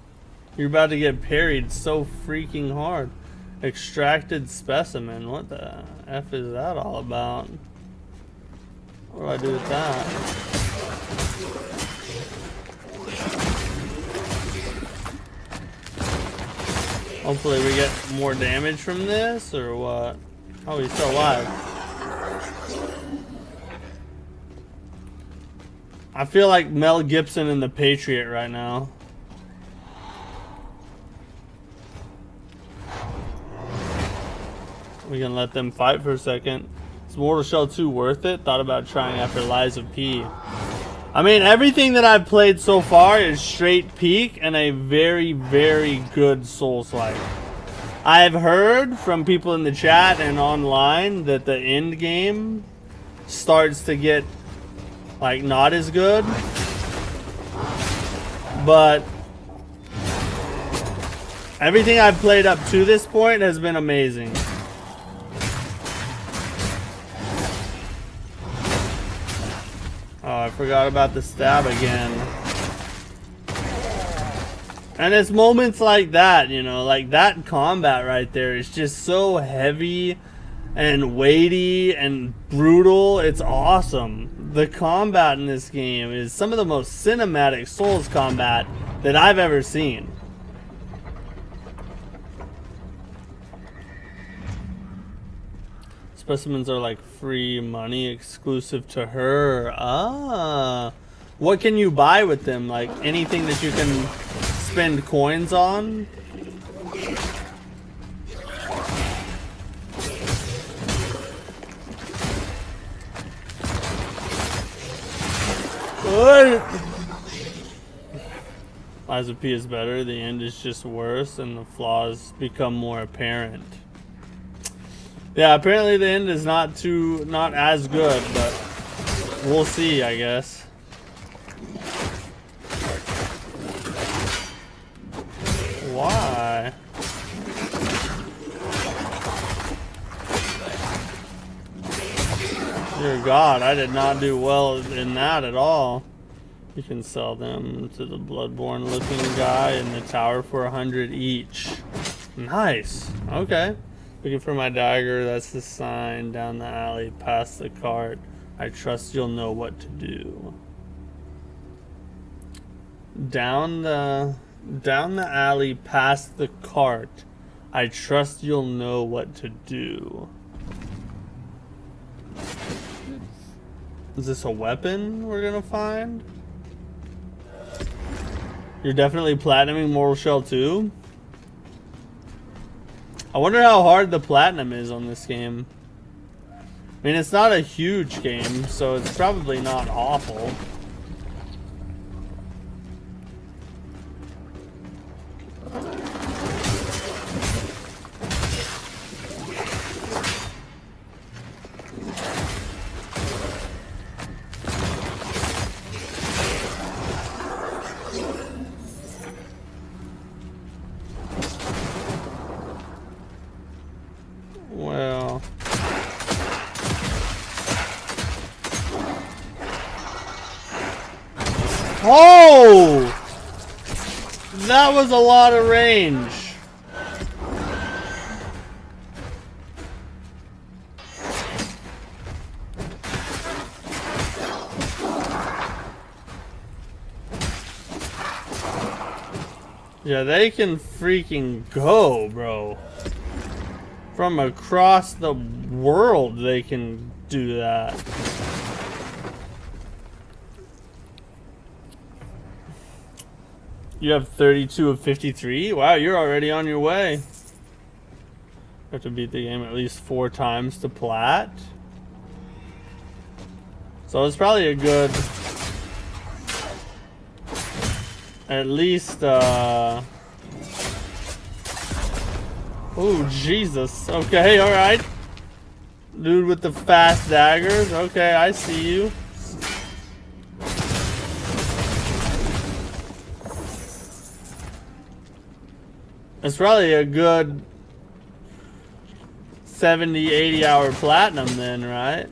You're about to get parried so freaking hard. Extracted specimen. What the F is that all about? What do I do with that? Hopefully we get more damage from this, or what? Oh, he's still alive. I feel like Mel Gibson in The Patriot right now. We can let them fight for a second. Is Mortal Shell 2 worth it? Thought about trying after Lies of P. I mean, everything that I've played so far is straight peak and a very, very good Souls-like. I've heard from people in the chat and online that the end game starts to get, like, not as good. But everything I've played up to this point has been amazing. Oh, I forgot about the stab again. And it's moments like that, you know, like that combat right there is just so heavy and weighty and brutal. It's awesome. The combat in this game is some of the most cinematic Souls combat that I've ever seen. Specimens are like free money exclusive to her. Ah. What can you buy with them? Like anything that you can spend coins on? What? Lies of P is better, the end is just worse, and the flaws become more apparent. Yeah, apparently the end is not as good, but we'll see, I guess. Why? Dear God, I did not do well in that at all. You can sell them to the Bloodborne looking guy in the tower for 100 each. Nice. Okay. Looking for my dagger, that's the sign. Down the alley, past the cart. I trust you'll know what to do. Down the alley, past the cart. I trust you'll know what to do. Is this a weapon we're gonna find? You're definitely platinuming Mortal Shell 2? I wonder how hard the platinum is on this game. I mean, it's not a huge game, so it's probably not awful. Well, oh, that was a lot of range. Yeah, they can freaking go, bro. From across the world, they can do that. You have 32 of 53? Wow, you're already on your way. You have to beat the game at least 4 times to plat. So it's probably a good... At least, oh, Jesus. Okay, alright. Dude with the fast daggers. Okay, I see you. It's probably a good 70, 80 hour platinum then, right?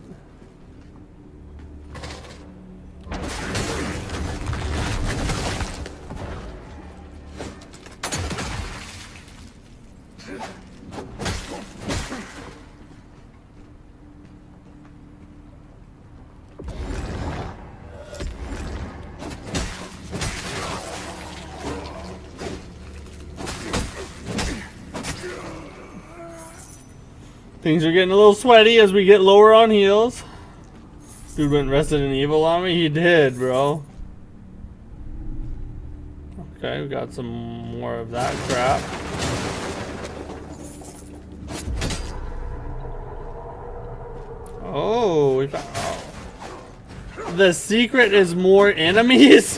Things are getting a little sweaty as we get lower on heals. Dude went Resident Evil on me? He did, bro. Okay, we got some more of that crap. we found. Oh. The secret is more enemies?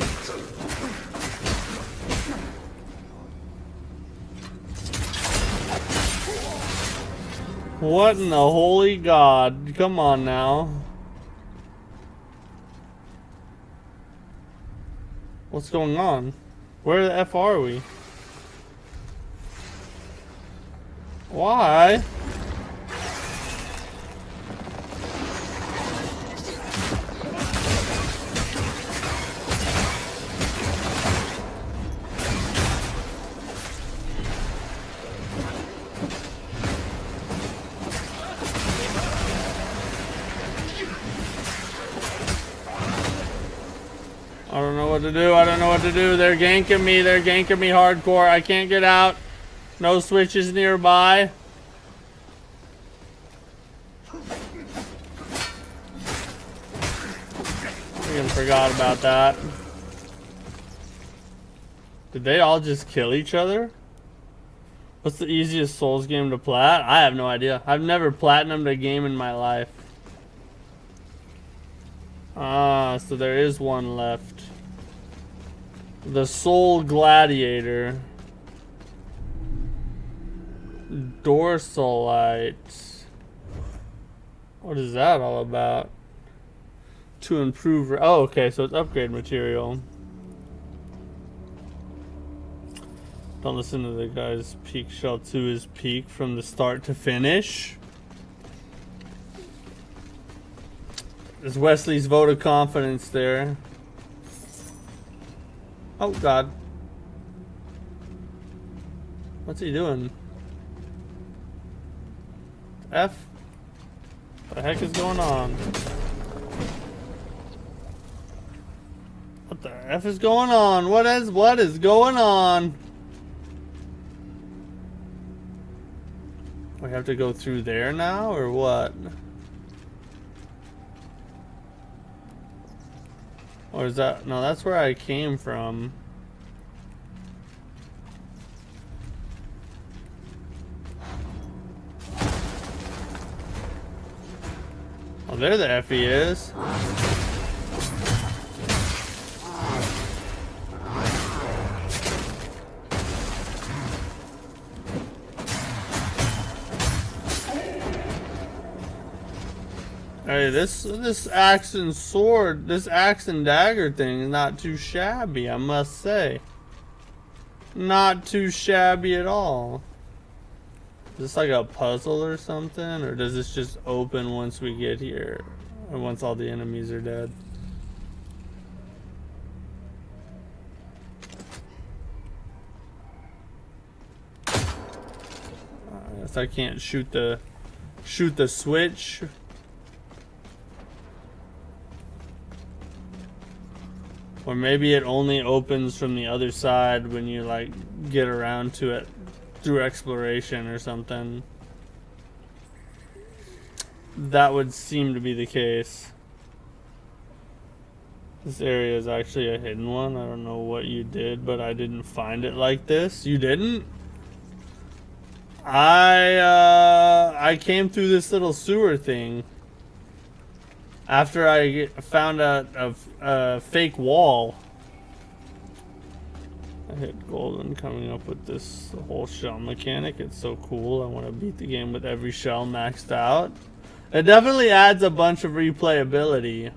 What in the holy God? Come on now. What's going on? Where the F are we? Why? I don't know what to do. I don't know what to do. They're ganking me. They're ganking me hardcore. I can't get out. No switches nearby. Freaking forgot about that. Did they all just kill each other? What's the easiest Souls game to plat? I have no idea. I've never platinumed a game in my life. Ah, so there is one left. The Soul Gladiator. Dorsalite. What is that all about? To improve. Oh, okay, so it's upgrade material. Don't listen to the guy's peak shell to his peak from the start to finish. There's Wesley's vote of confidence there. Oh God. What's he doing? F? What the heck is going on? What the F is going on? What is going on? We have to go through there now, or what? Or is that... No, that's where I came from. Oh, there the Effie is. Hey, this axe and sword, this axe and dagger thing is not too shabby, I must say. Not too shabby at all. Is this like a puzzle or something? Or does this just open once we get here? Or once all the enemies are dead? I guess I can't shoot the switch. Or maybe it only opens from the other side when you like get around to it through exploration or something. That would seem to be the case. This area is actually a hidden one. I don't know what you did, but I didn't find it like this. You didn't? I came through this little sewer thing after I found a fake wall. I hit golden coming up with this whole shell mechanic. It's so cool. I want to beat the game with every shell maxed out. It definitely adds a bunch of replayability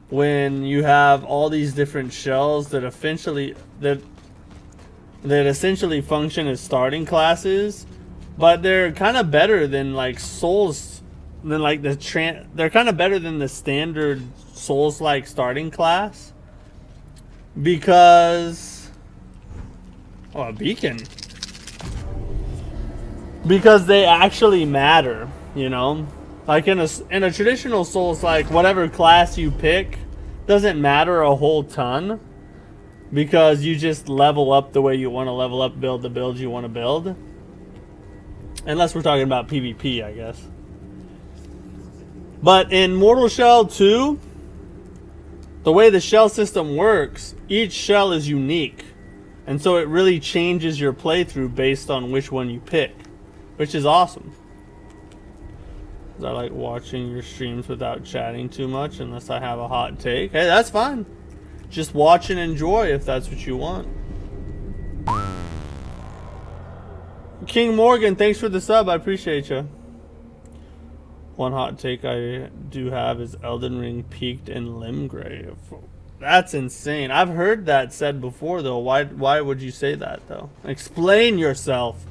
when you have all these different shells that essentially function as starting classes, but they're kind of better than like Souls. Then like they're kind of better than the standard Souls-like starting class because a beacon, because they actually matter, you know. Like in a traditional Souls, like whatever class you pick doesn't matter a whole ton because you just level up the way you want to level up, build the builds you want to build, unless we're talking about PvP, I guess. But in Mortal Shell 2, the way the shell system works, each shell is unique. And so it really changes your playthrough based on which one you pick, which is awesome. I like watching your streams without chatting too much unless I have a hot take. Hey, that's fine. Just watch and enjoy if that's what you want. King Morgan, thanks for the sub. I appreciate you. One hot take I do have is Elden Ring peaked in Limgrave. That's insane. I've heard that said before, though. Why would you say that, though? Explain yourself.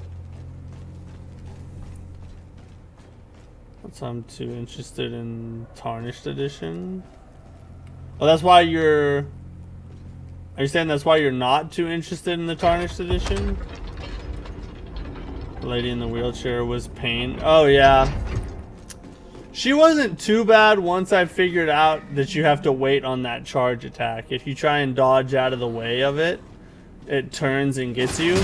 So I'm too interested in Tarnished Edition. Oh, that's why you're... Are you saying that's why you're not too interested in the Tarnished Edition? The lady in the wheelchair was pain. Oh, yeah. She wasn't too bad once I figured out that you have to wait on that charge attack. If you try and dodge out of the way of it, it turns and gets you.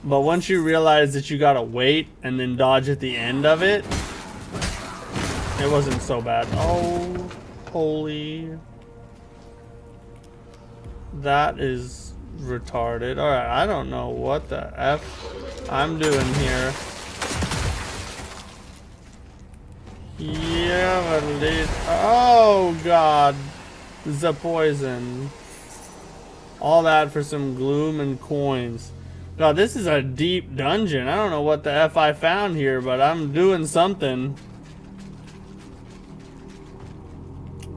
But once you realize that you gotta wait and then dodge at the end of it, it wasn't so bad. Oh, holy. That is retarded. Alright, I don't know what the F I'm doing here. Yeah, but it, oh god, the poison. All that for some gloom and coins. God, this is a deep dungeon. I don't know what the F I found here, but I'm doing something.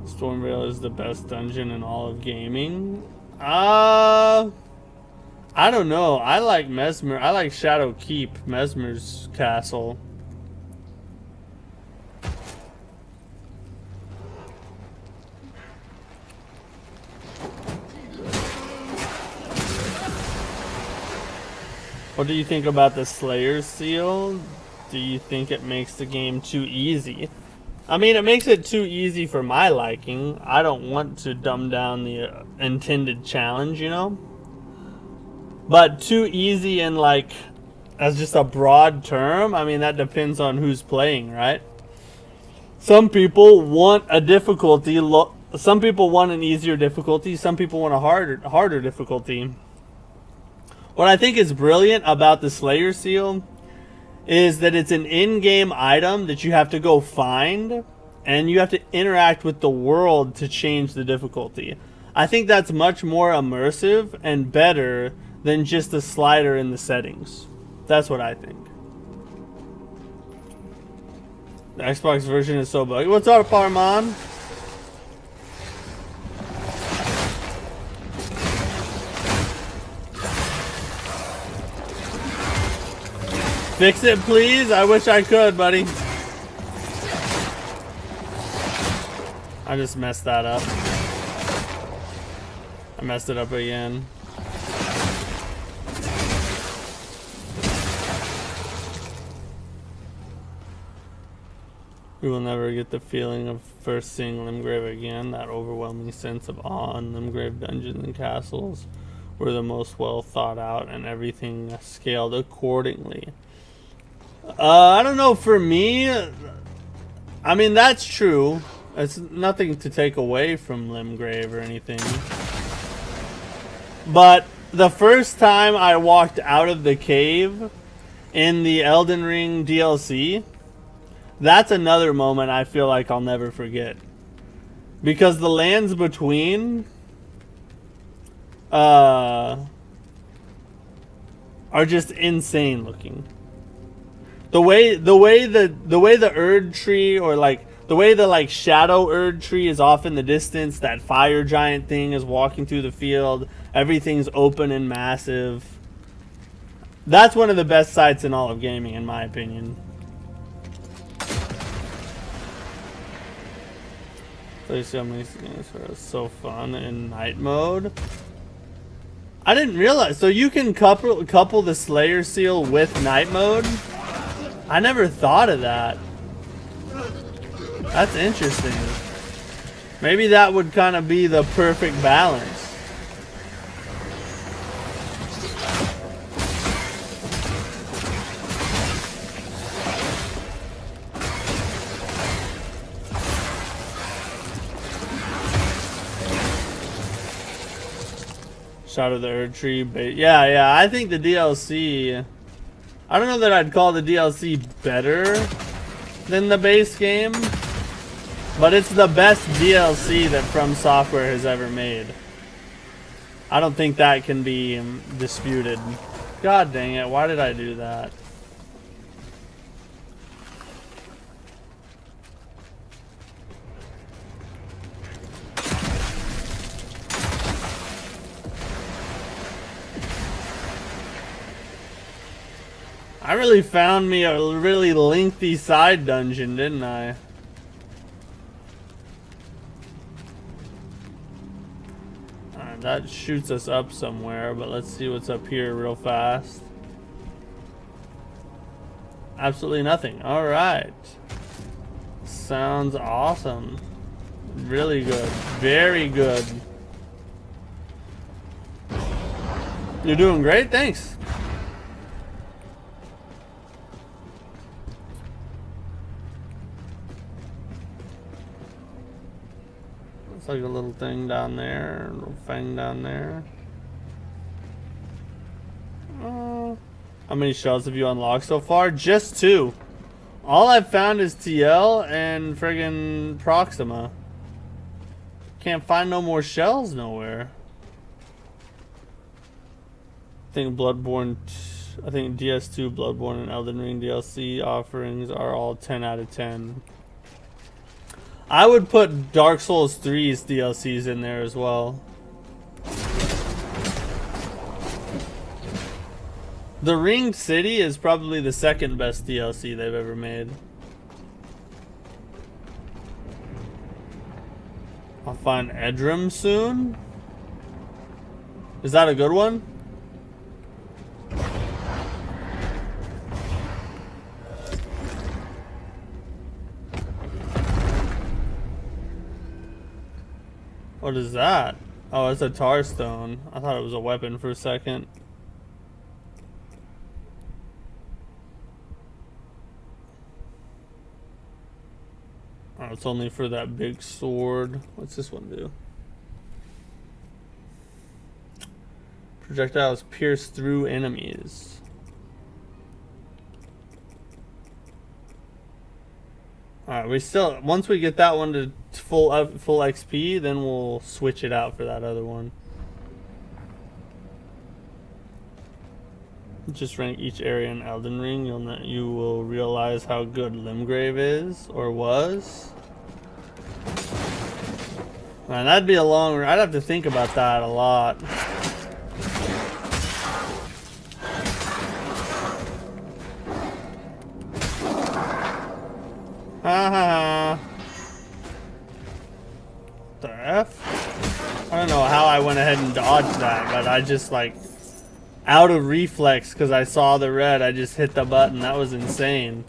Stormvale is the best dungeon in all of gaming. I don't know. I like Mesmer. I like Shadow Keep, Mesmer's castle. What do you think about the Slayer's Seal? Do you think it makes the game too easy? I mean, it makes it too easy for my liking. I don't want to dumb down the intended challenge, you know? But too easy in, like, as just a broad term, I mean, that depends on who's playing, right? Some people want a difficulty, some people want an easier difficulty, some people want a harder difficulty. What I think is brilliant about the Slayer Seal is that it's an in-game item that you have to go find, and you have to interact with the world to change the difficulty. I think that's much more immersive and better than just a slider in the settings. That's what I think. The Xbox version is so buggy. What's up, Armand? Fix it, please. I wish I could, buddy. I just messed that up. I messed it up again. We will never get the feeling of first seeing Limgrave again. That overwhelming sense of awe in Limgrave dungeons and castles were the most well thought out, and everything scaled accordingly. I don't know, for me, I mean, that's true. It's nothing to take away from Limgrave or anything. But the first time I walked out of the cave in the Elden Ring DLC, that's another moment I feel like I'll never forget. Because the lands between are just insane looking. The way the Erd tree, or like the way the like shadow Erd tree is off in the distance, that fire giant thing is walking through the field, everything's open and massive. That's one of the best sights in all of gaming, in my opinion. Play so many games are so fun in night mode. I didn't realize, so you can couple the Slayer Seal with night mode? I never thought of that. That's interesting. Maybe that would kind of be the perfect balance. Shot of the Erd Tree, but yeah, I think the DLC, I don't know that I'd call the DLC better, than the base game, but it's the best DLC that From Software has ever made. I don't think that can be disputed. God dang it, why did I do that? I really found me a really lengthy side dungeon, didn't I? Alright, that shoots us up somewhere, but let's see what's up here real fast. Absolutely nothing. Alright. Sounds awesome. Really good. Very good. You're doing great, thanks. It's like a little thing down there, a little thing down there. How many shells have you unlocked so far? Just 2. All I've found is TL and friggin' Proxima. Can't find no more shells nowhere. I think DS2, Bloodborne, and Elden Ring DLC offerings are all 10 out of 10. I would put Dark Souls 3's DLCs in there as well. The Ringed City is probably the second best DLC they've ever made. I'll find Edrum soon. Is that a good one? What is that? Oh, it's a tar stone. I thought it was a weapon for a second. Oh, it's only for that big sword. What's this one do? Projectiles pierce through enemies. Alright, we still, once we get that one to full XP, then we'll switch it out for that other one. Just rank each area in Elden Ring, you will realize how good Limgrave is, or was. Man, that'd be a long, I'd have to think about that a lot. Haha. The F? I don't know how I went ahead and dodged that, but I just like out of reflex because I saw the red, I just hit the button. That was insane.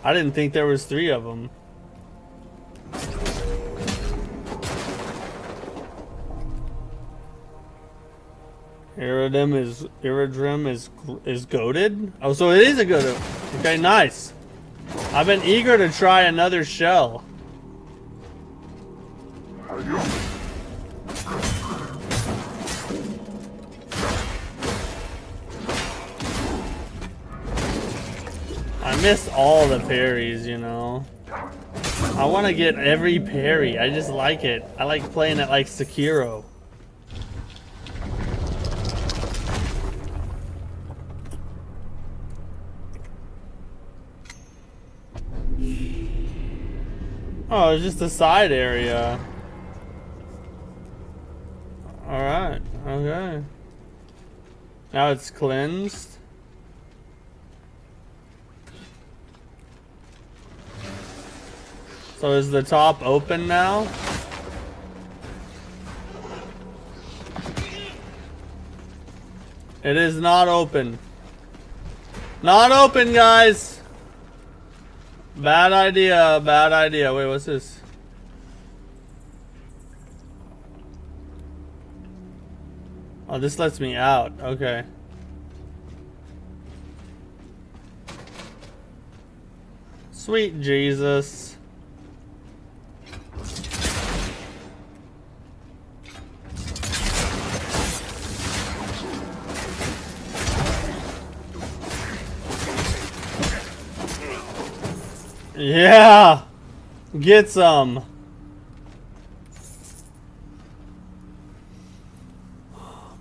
I didn't think there was 3 of them. Iridrim is goated? Oh, so it is a good. Okay, nice. I've been eager to try another shell. I missed all the parries, you know. I want to get every parry. I just like it. I like playing it like Sekiro. Oh, it's just a side area. Alright, okay. Now it's cleansed. So is the top open now? It is not open. Not open, guys! Bad idea, bad idea. Wait, what's this? Oh, this lets me out. Okay. Sweet Jesus. Yeah! Get some!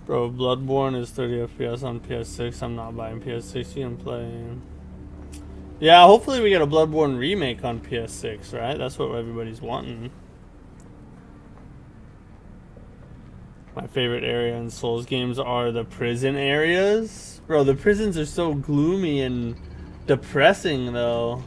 Bro, Bloodborne is 30 FPS on PS6. I'm not buying PS6. You can play. Yeah, hopefully we get a Bloodborne remake on PS6, right? That's what everybody's wanting. My favorite area in Souls games are the prison areas. Bro, the prisons are so gloomy and depressing, though.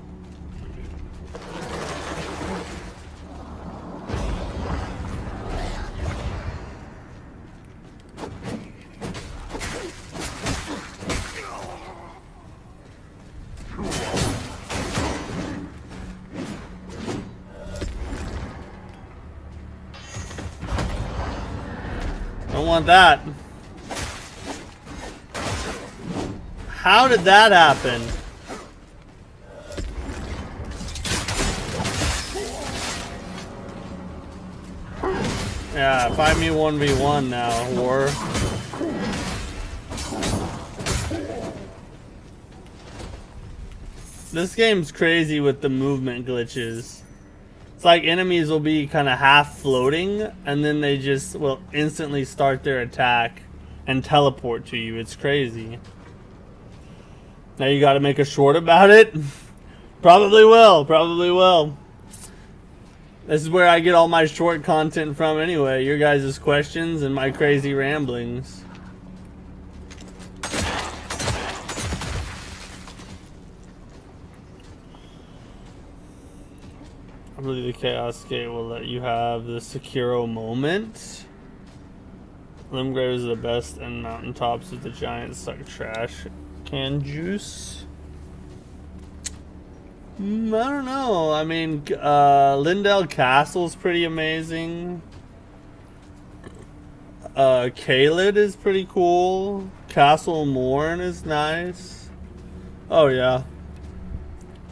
Don't want that. How did that happen? Yeah, find me 1v1 now, whore. This game's crazy with the movement glitches. It's like enemies will be kind of half floating, and then they just will instantly start their attack and teleport to you. It's crazy. Now you gotta make a short about it? Probably will, probably will. This is where I get all my short content from anyway. Your guys' questions and my crazy ramblings. I believe the Chaos Gate will let you have the Sekiro moment. Limgrave is the best, and Mountaintops is the giant suck trash can juice. I don't know. I mean, Lindell Castle's pretty amazing. Caelid is pretty cool. Castle Morn is nice. Oh yeah.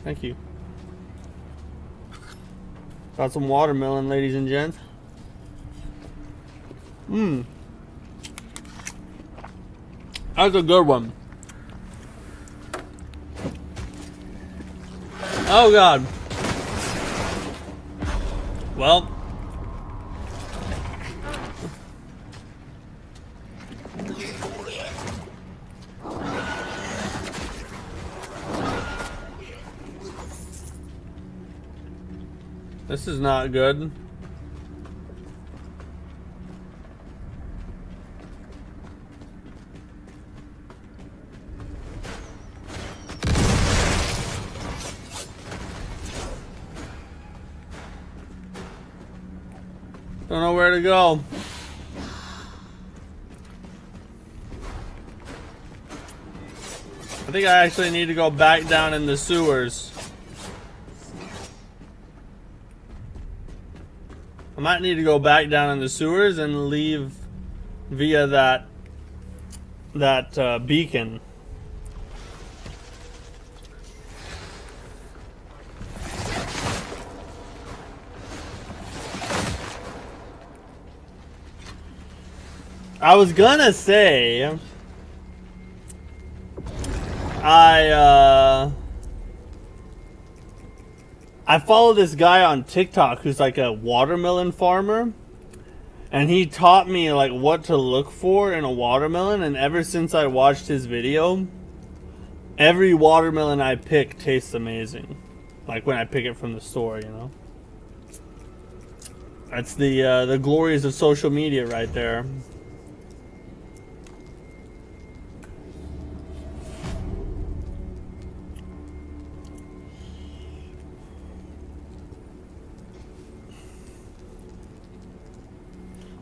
Thank you. Got some watermelon, ladies and gents. That's a good one. Oh god. Well. This is not good. Don't know where to go. I think I actually need to go back down in the sewers. I might need to go back down in the sewers and leave via that beacon. I was gonna say I follow this guy on TikTok who's like a watermelon farmer, and he taught me like what to look for in a watermelon, and ever since I watched his video, every watermelon I pick tastes amazing. Like when I pick it from the store, you know. That's the glories of social media right there.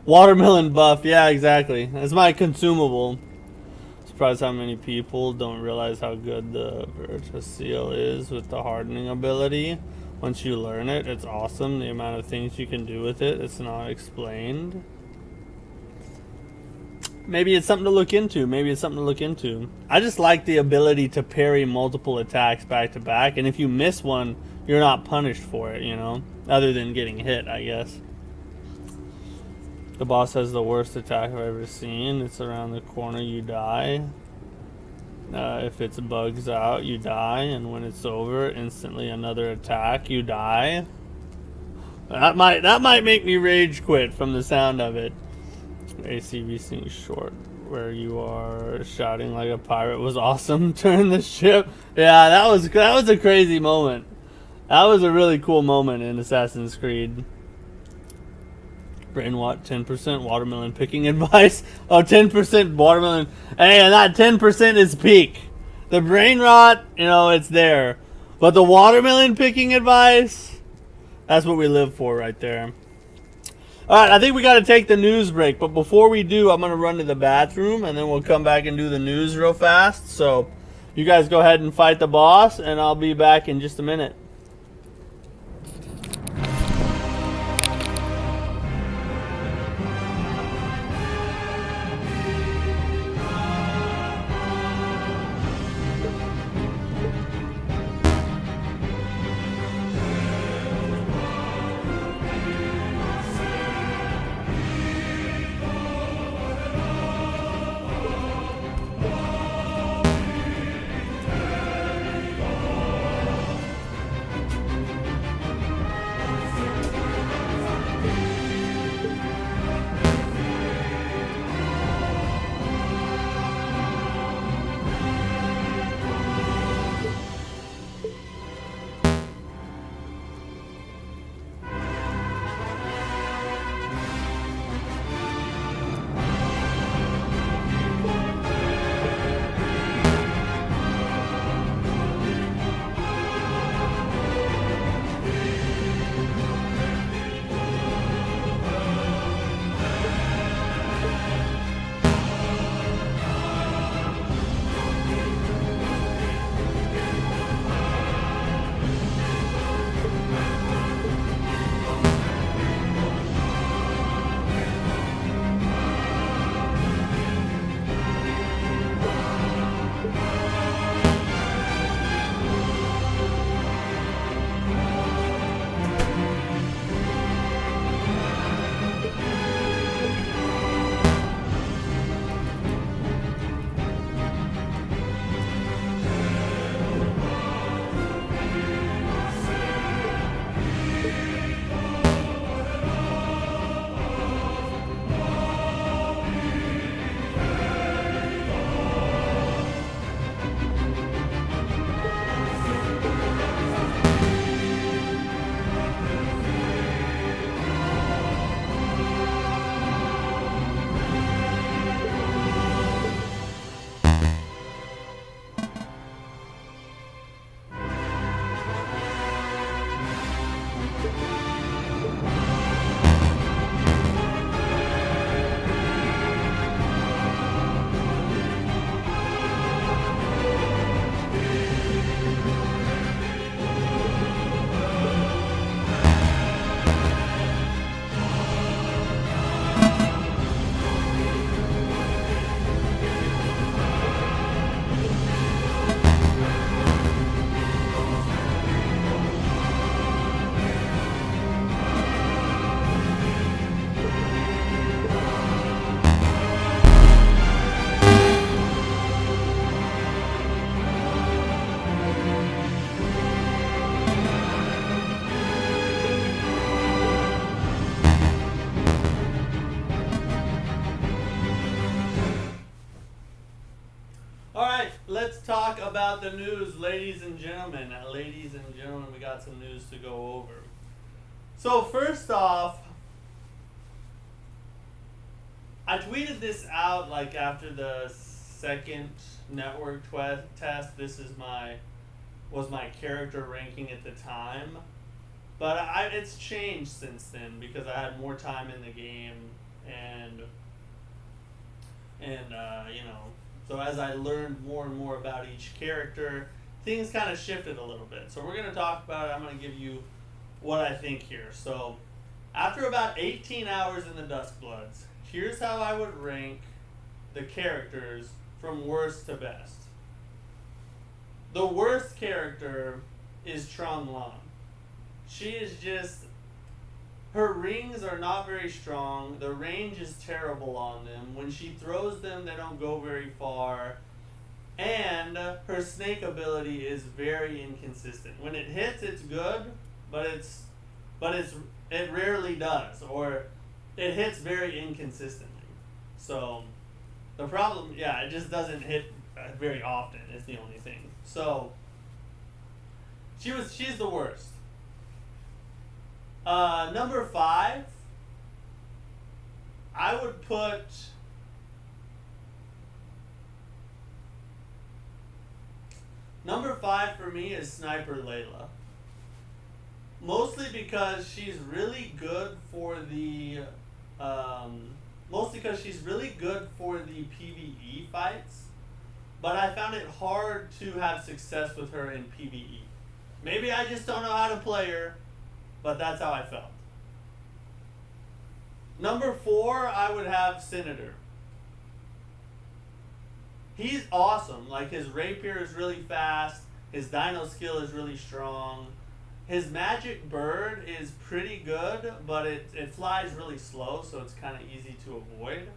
Watermelon buff, yeah, exactly. That's my consumable. Surprised how many people don't realize how good the Virtus Seal is with the hardening ability. Once you learn it, it's awesome. The amount of things you can do with it, it's not explained. Maybe it's something to look into. Maybe it's something to look into. I just like the ability to parry multiple attacks back to back, and if you miss one, you're not punished for it, you know? Other than getting hit, I guess. The boss has the worst attack I've ever seen. It's around the corner, you die. If it's bugs out, you die, and when it's over, instantly another attack, you die. That might make me rage quit from the sound of it. ACVC short, where you are shouting like a pirate was awesome. Turn the ship. Yeah, that was a crazy moment. That was a really cool moment in Assassin's Creed. Brainwatt 10% watermelon picking advice. Oh, 10% watermelon. Hey, and that 10% is peak. The brain rot, you know, it's there. But the watermelon picking advice, that's what we live for right there. Alright, I think we got to take the news break. But before we do, I'm going to run to the bathroom. And then we'll come back and do the news real fast. So you guys go ahead and fight the boss. And I'll be back in just a minute. Let's talk about the news, ladies and gentlemen. Ladies and gentlemen, we got some news to go over. So first off, I tweeted this out like after the second network test. This is was my character ranking at the time, but it's changed since then because I had more time in the game and you know. So as I learned more and more about each character, things kind of shifted a little bit. So we're going to talk about it. I'm going to give you what I think here. So after about 18 hours in the Duskbloods, here's how I would rank the characters from worst to best. The worst character is Trung Lan. She is just... Her rings are not very strong. The range is terrible on them. When she throws them, they don't go very far. And her snake ability is very inconsistent. When it hits, it's good, but it rarely does, or it hits very inconsistently. So the problem, yeah, it just doesn't hit very often. Is the only thing. So she's the worst. Number 5, I would put. Number 5 for me is Sniper Layla. Mostly because she's really good for the PvE fights, but I found it hard to have success with her in PvE. Maybe I just don't know how to play her, but that's how I felt. Number 4, I would have Senator. He's awesome. Like, his rapier is really fast. His dino skill is really strong. His magic bird is pretty good, but it flies really slow, so it's kind of easy to avoid.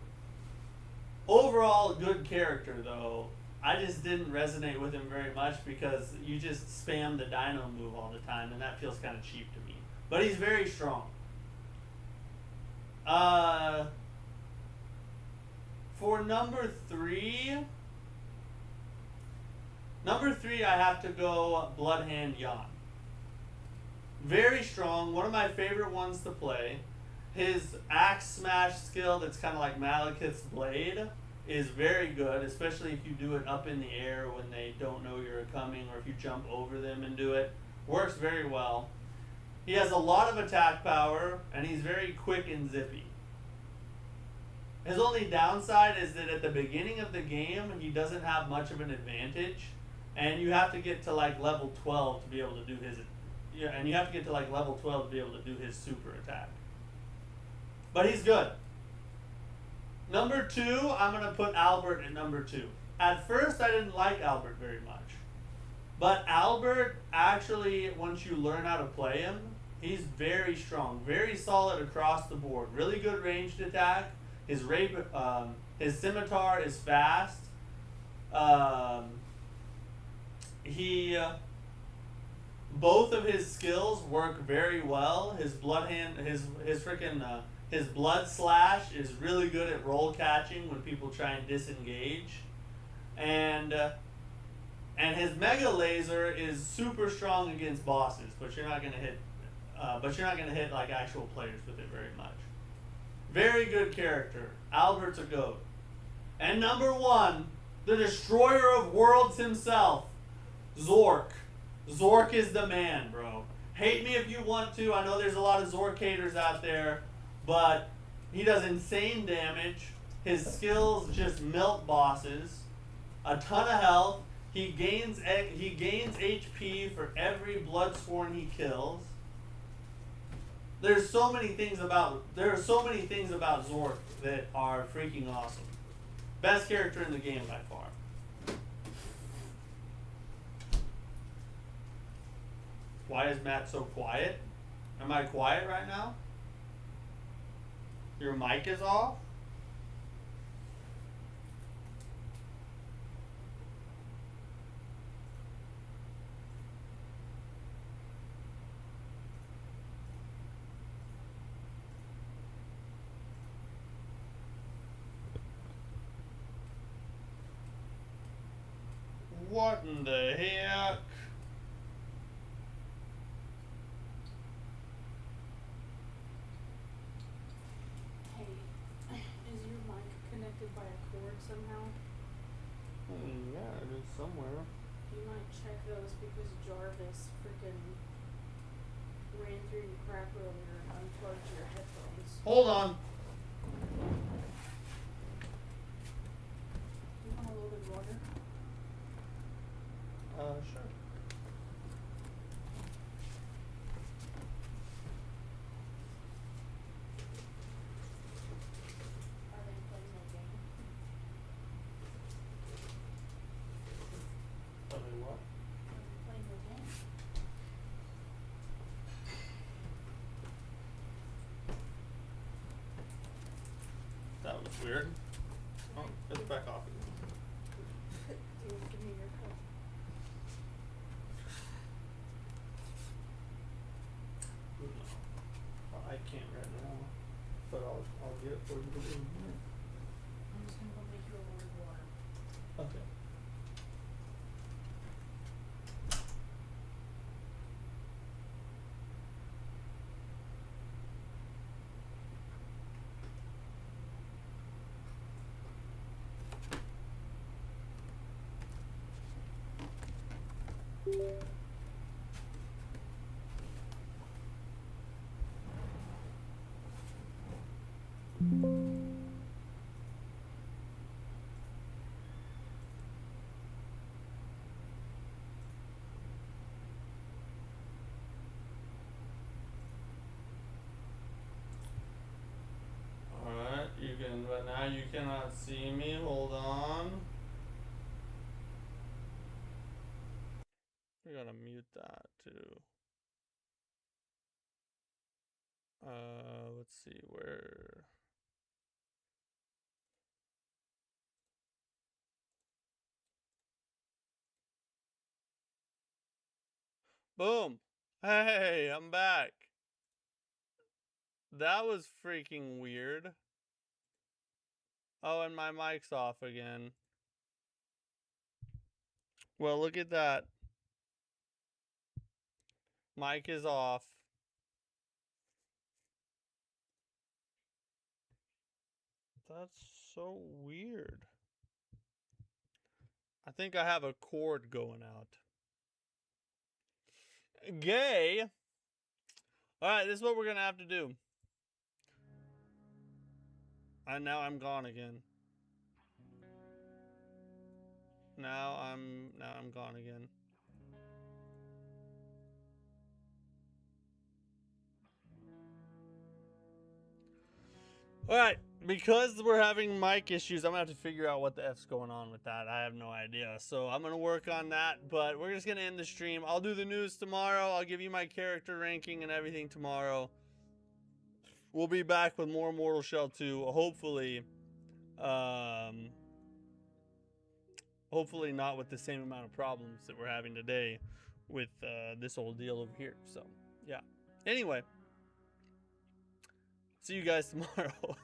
Overall, good character, though. I just didn't resonate with him very much because you just spam the dino move all the time, and that feels kind of cheap to me. But he's very strong. For number 3, I have to go Bloodhand Jan. Very strong, one of my favorite ones to play. His axe smash skill, that's kind of like Malekith's blade, is very good, especially if you do it up in the air when they don't know you're coming, or if you jump over them and do it. Works very well. He has a lot of attack power, and he's very quick and zippy. His only downside is that at the beginning of the game, he doesn't have much of an advantage, and you have to get to like level 12 to be able to do his. Yeah, and you have to get to like level 12 to be able to do his super attack. But he's good. Number 2, I'm gonna put Albert at number 2. At first, I didn't like Albert very much, but Albert actually, once you learn how to play him, he's very strong, very solid across the board. Really good ranged attack. His scimitar is fast. Both of his skills work very well. His his blood slash is really good at roll catching when people try and disengage, and his mega laser is super strong against bosses. But you're not gonna hit like actual players with it very much. Very good character. Albert's a goat. And number 1, the destroyer of worlds himself, Zork. Zork is the man, bro. Hate me if you want to. I know there's a lot of Zork haters out there, but he does insane damage. His skills just melt bosses. A ton of health. He gains HP for every Bloodsworn he kills. There are so many things about Zork that are freaking awesome. Best character in the game by far. Why is Matt so quiet? Am I quiet right now? Your mic is off? What in the heck? By a cord somehow? Yeah, it is somewhere. You might check those because Jarvis freaking ran through your crack earlier and unplugged your headphones. Hold on. You want a little bit of water? Sure. Are they playing a game? Tell me what? Are they playing a game? That was weird. Oh, it's back off again. give me your cup. No, I can't right now, but I'll get it for you. I'm just gonna go make you a little water. Okay. Alright, you can, but now you cannot see me. Hold on. We gotta mute that too. Let's see where. Boom! Hey, I'm back. That was freaking weird. Oh, and my mic's off again. Well, look at that. Mic is off. That's so weird. I think I have a cord going out. Gay. Alright, this is what we're gonna have to do. And now I'm gone again. Now I'm gone again. Alright, because we're having mic issues, I'm gonna have to figure out what the F's going on with that. I have no idea. So I'm gonna work on that, but we're just gonna end the stream. I'll do the news tomorrow. I'll give you my character ranking and everything tomorrow. We'll be back with more Mortal Shell 2, hopefully. Hopefully not with the same amount of problems that we're having today with this whole deal over here. So, yeah. Anyway, see you guys tomorrow.